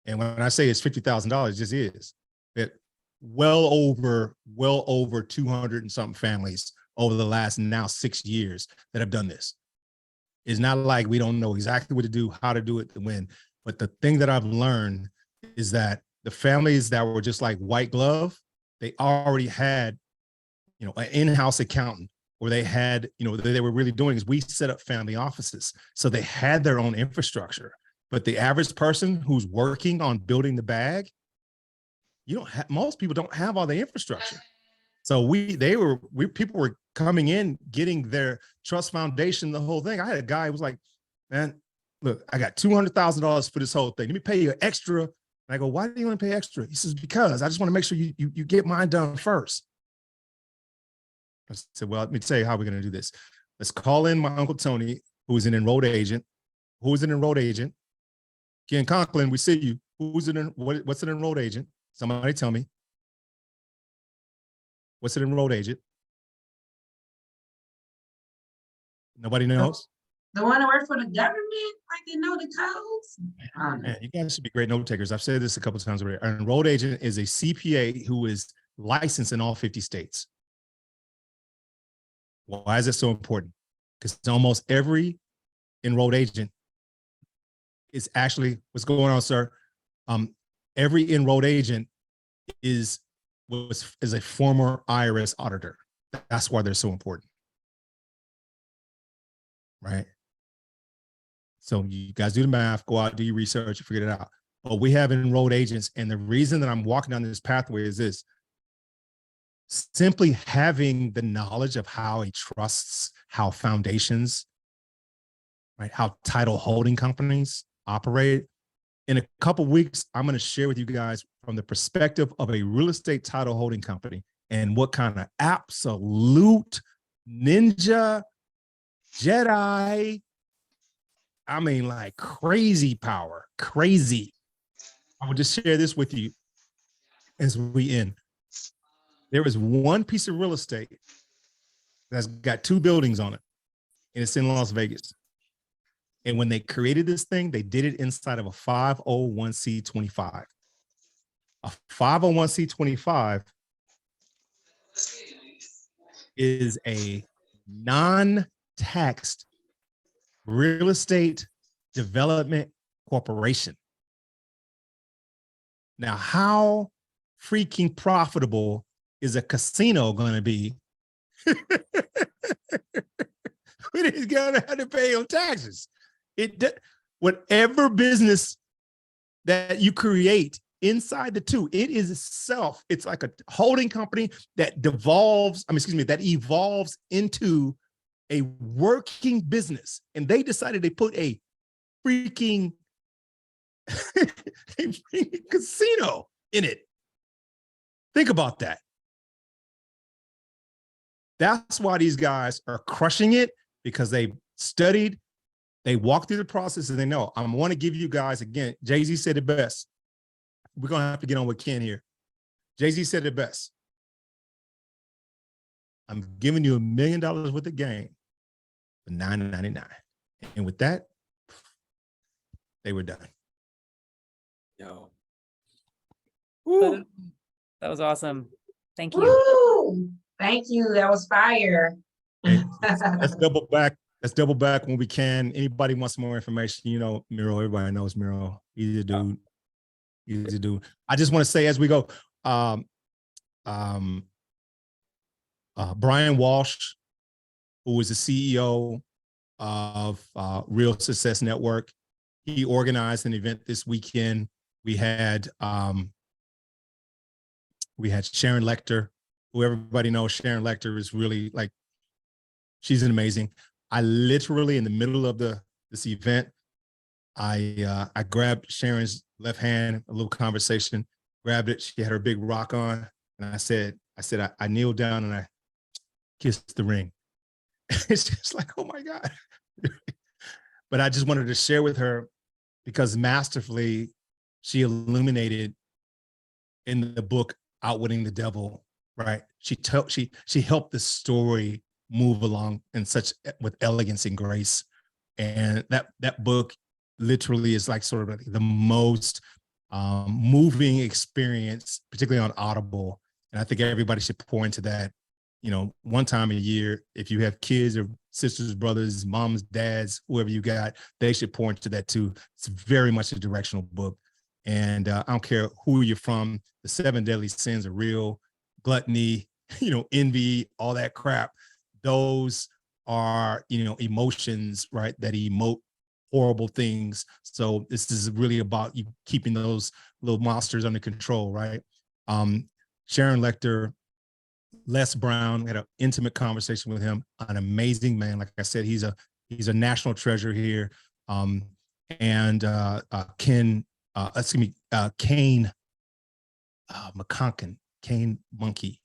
And when I say it's $50,000, it just is. It well over 200 and something families over the last now 6 years that have done this. It's not like we don't know exactly what to do, how to do it, to win. But the thing that I've learned is that the families that were just like white glove, they already had, an in-house accountant, or they had, they were really doing is we set up family offices. So they had their own infrastructure. But the average person who's working on building the bag, most people don't have all the infrastructure. So people were coming in, getting their trust foundation, the whole thing. I had a guy who was like, man, look, I got $200,000 for this whole thing. Let me pay you extra. And I go, why do you want to pay extra? He says, because I just want to make sure you get mine done first. I said, well, let me tell you how we're going to do this. Let's call in my Uncle Tony, who is an enrolled agent. Who is an enrolled agent? Ken Conklin, we see you. What's an enrolled agent? Somebody tell me. What's an enrolled agent? Nobody knows? The one that work for the government, like they know the codes? I don't know. Man, you guys should be great note takers. I've said this a couple of times already. An enrolled agent is a CPA who is licensed in all 50 states. Why is it so important? Because almost every enrolled agent is actually, what's going on, sir? Every enrolled agent is a former IRS auditor. That's why they're so important. Right? So you guys do the math, go out, do your research, figure it out. But we have enrolled agents. And the reason that I'm walking down this pathway is this. Simply having the knowledge of how a trusts, how foundations, right, how title holding companies operate. In a couple of weeks, I'm going to share with you guys from the perspective of a real estate title holding company and what kind of absolute ninja, Jedi, I mean, like crazy power, crazy. I will just share this with you as we end. There is one piece of real estate that's got 2 buildings on it, and it's in Las Vegas. And when they created this thing, they did it inside of a 501c25. A 501c25 is a non-taxed real estate development corporation. Now, how freaking profitable is a casino going to be when it's going to have to pay on taxes? Whatever business that you create inside the 2, it is itself, it's like a holding company that evolves into a working business. And they decided they put a freaking casino in it. Think about that. That's why these guys are crushing it, because they studied, they walked through the process, and they know. I want to give you guys, again, Jay-Z said it best. We're going to have to get on with Ken here. Jay-Z said it best. I'm giving you $1 million worth of game for $9.99. And with that, they were done. Yo. That was awesome. Thank you. Woo! Thank you. That was fire. Hey, let's double back. Let's double back when we can. Anybody wants more information, Miro, everybody knows Miro. Easy to do. Easy to do. I just want to say as we go, Brian Walsh, who was the CEO of Real Success Network. He organized an event this weekend. We had Sharon Lecter, who everybody knows. Sharon Lecter is really like, she's amazing. I literally, in the middle of this event, I grabbed Sharon's left hand, a little conversation, grabbed it. She had her big rock on, and I said, I kneeled down and I kissed the ring. It's just like, oh my God. But I just wanted to share with her, because masterfully she illuminated in the book Outwitting the Devil, right? She helped the story move along in with elegance and grace. And that book literally is like sort of like the most moving experience, particularly on Audible. And I think everybody should pour into that, one time a year. If you have kids or sisters, brothers, moms, dads, whoever you got, they should pour into that too. It's very much a directional book. And I don't care who you're from, the 7 deadly sins are real. Gluttony, envy, all that crap. Those are, emotions, right, that emote horrible things. So this is really about you keeping those little monsters under control, right? Sharon Lecter, Les Brown, had an intimate conversation with him, an amazing man. Like I said, he's a national treasure here. Kane McConkin, Kane Monkey,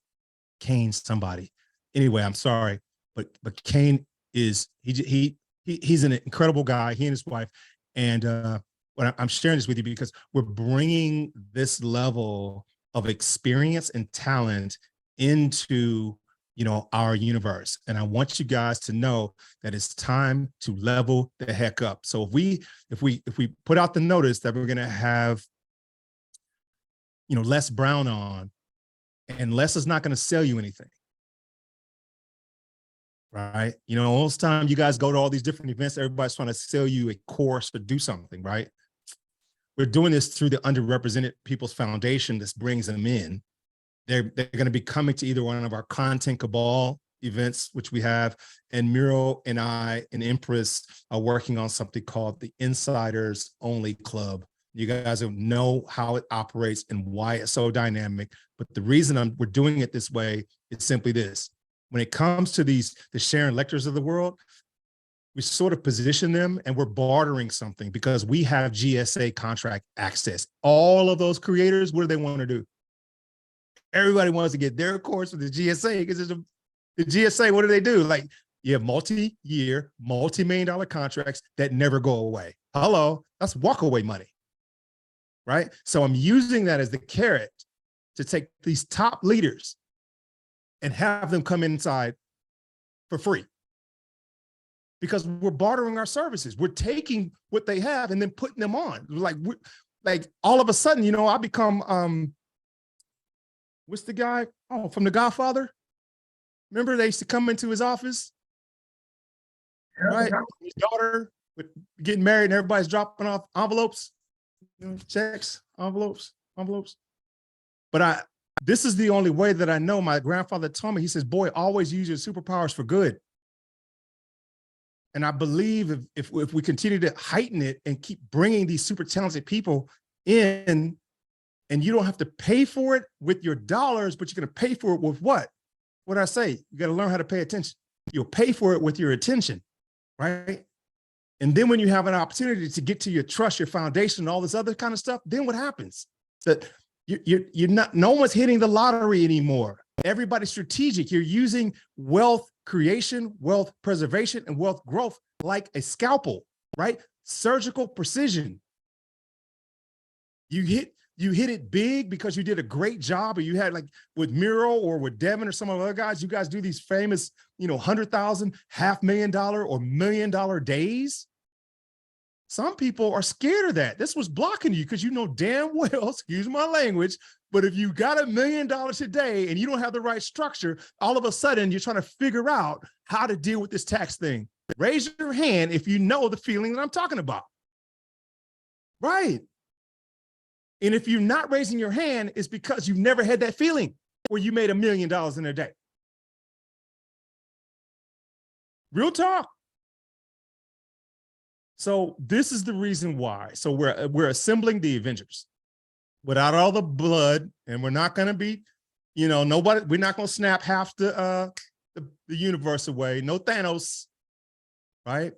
Kane somebody. Anyway, I'm sorry, but Kane is he's an incredible guy. He and his wife, and but I'm sharing this with you because we're bringing this level of experience and talent into our universe, and I want you guys to know that it's time to level the heck up. So if we put out the notice that we're going to have Les Brown on, and Les is not going to sell you anything, right? All this time you guys go to all these different events, everybody's trying to sell you a course or do something, right? We're doing this through the Underrepresented People's Foundation. This brings them in. They're going to be coming to either one of our Content Cabal events, which we have, and Miro and I and Empress are working on something called the Insiders Only Club. You guys know how it operates and why it's so dynamic. But the reason we're doing it this way is simply this. When it comes to the Sharon Lecters of the world, we sort of position them and we're bartering something because we have GSA contract access. All of those creators, what do they want to do? Everybody wants to get their course with the GSA because the GSA, what do? Like, you have multi-year, multi-million-dollar contracts that never go away. Hello, that's walk-away money, right? So I'm using that as the carrot to take these top leaders and have them come inside for free. Because we're bartering our services. We're taking what they have and then putting them on. Like all of a sudden, I become, what's the guy? Oh, from The Godfather. Remember they used to come into his office, right? His daughter getting married and everybody's dropping off envelopes, checks, envelopes. But this is the only way that I know. My grandfather told me, he says, boy, always use your superpowers for good. And I believe if we continue to heighten it and keep bringing these super talented people in, and you don't have to pay for it with your dollars, but you're going to pay for it with what? What did I say? You got to learn how to pay attention. You'll pay for it with your attention, right? And then when you have an opportunity to get to your trust, your foundation, all this other kind of stuff, then what happens? That you're not, no one's hitting the lottery anymore. Everybody's strategic. You're using wealth creation, wealth preservation, and wealth growth like a scalpel, right? Surgical precision. You hit it big because you did a great job, or you had, like with Miro or with Devin or some of the other guys, you guys do these famous, $100,000, $500,000 or $1 million days. Some people are scared of that. This was blocking you because you know damn well, excuse my language, but if you got $1 million a day and you don't have the right structure, all of a sudden you're trying to figure out how to deal with this tax thing. Raise your hand if you know the feeling that I'm talking about. Right. And if you're not raising your hand, it's because you've never had that feeling. where you made $1 million in a day? Real talk. So this is the reason why. So we're assembling the Avengers without all the blood, and we're not going to be, you know, nobody. We're not going to snap half the universe away. No Thanos, right?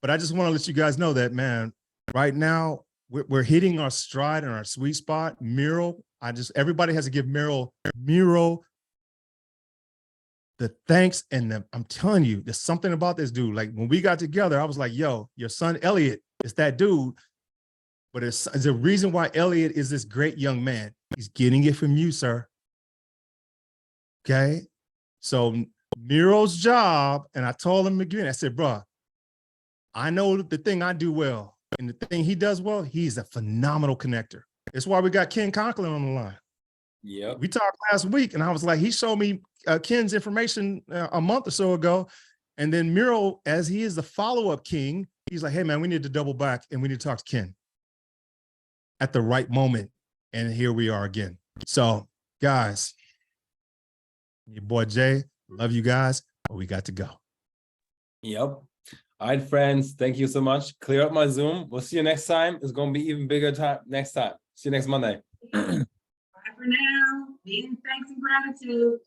But I just want to let you guys know that, man. Right now, we're hitting our stride and our sweet spot. Miro, everybody has to give Miro the thanks. And I'm telling you, there's something about this dude. Like when we got together, I was like, yo, your son Elliot is that dude. But it's a reason why Elliot is this great young man. He's getting it from you, sir. Okay. So Miro's job, and I told him again, I said, bro, I know the thing I do well, and the thing he does well, he's a phenomenal connector. That's why we got Ken Conklin on the line. Yeah. We talked last week, and I was like, he showed me Ken's information a month or so ago. And then Miro, as he is the follow-up king, he's like, hey, man, we need to double back and we need to talk to Ken at the right moment. And here we are again. So, guys, your boy Jay, love you guys, but we got to go. Yep. All right, friends. Thank you so much. Clear up my Zoom. We'll see you next time. It's going to be even bigger time next time. See you next Monday. Bye for now. Being thanks and gratitude.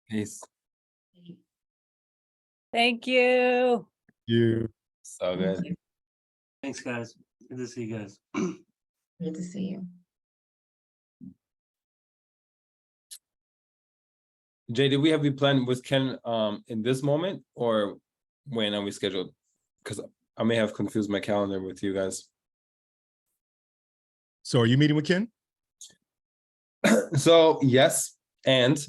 Peace. Thank you. You. So good. Thanks, guys. Good to see you guys. Good to see you. Jay, did we have the plan with Ken in this moment, or when are we scheduled? Because I may have confused my calendar with you guys. So are you meeting with Ken? So yes, and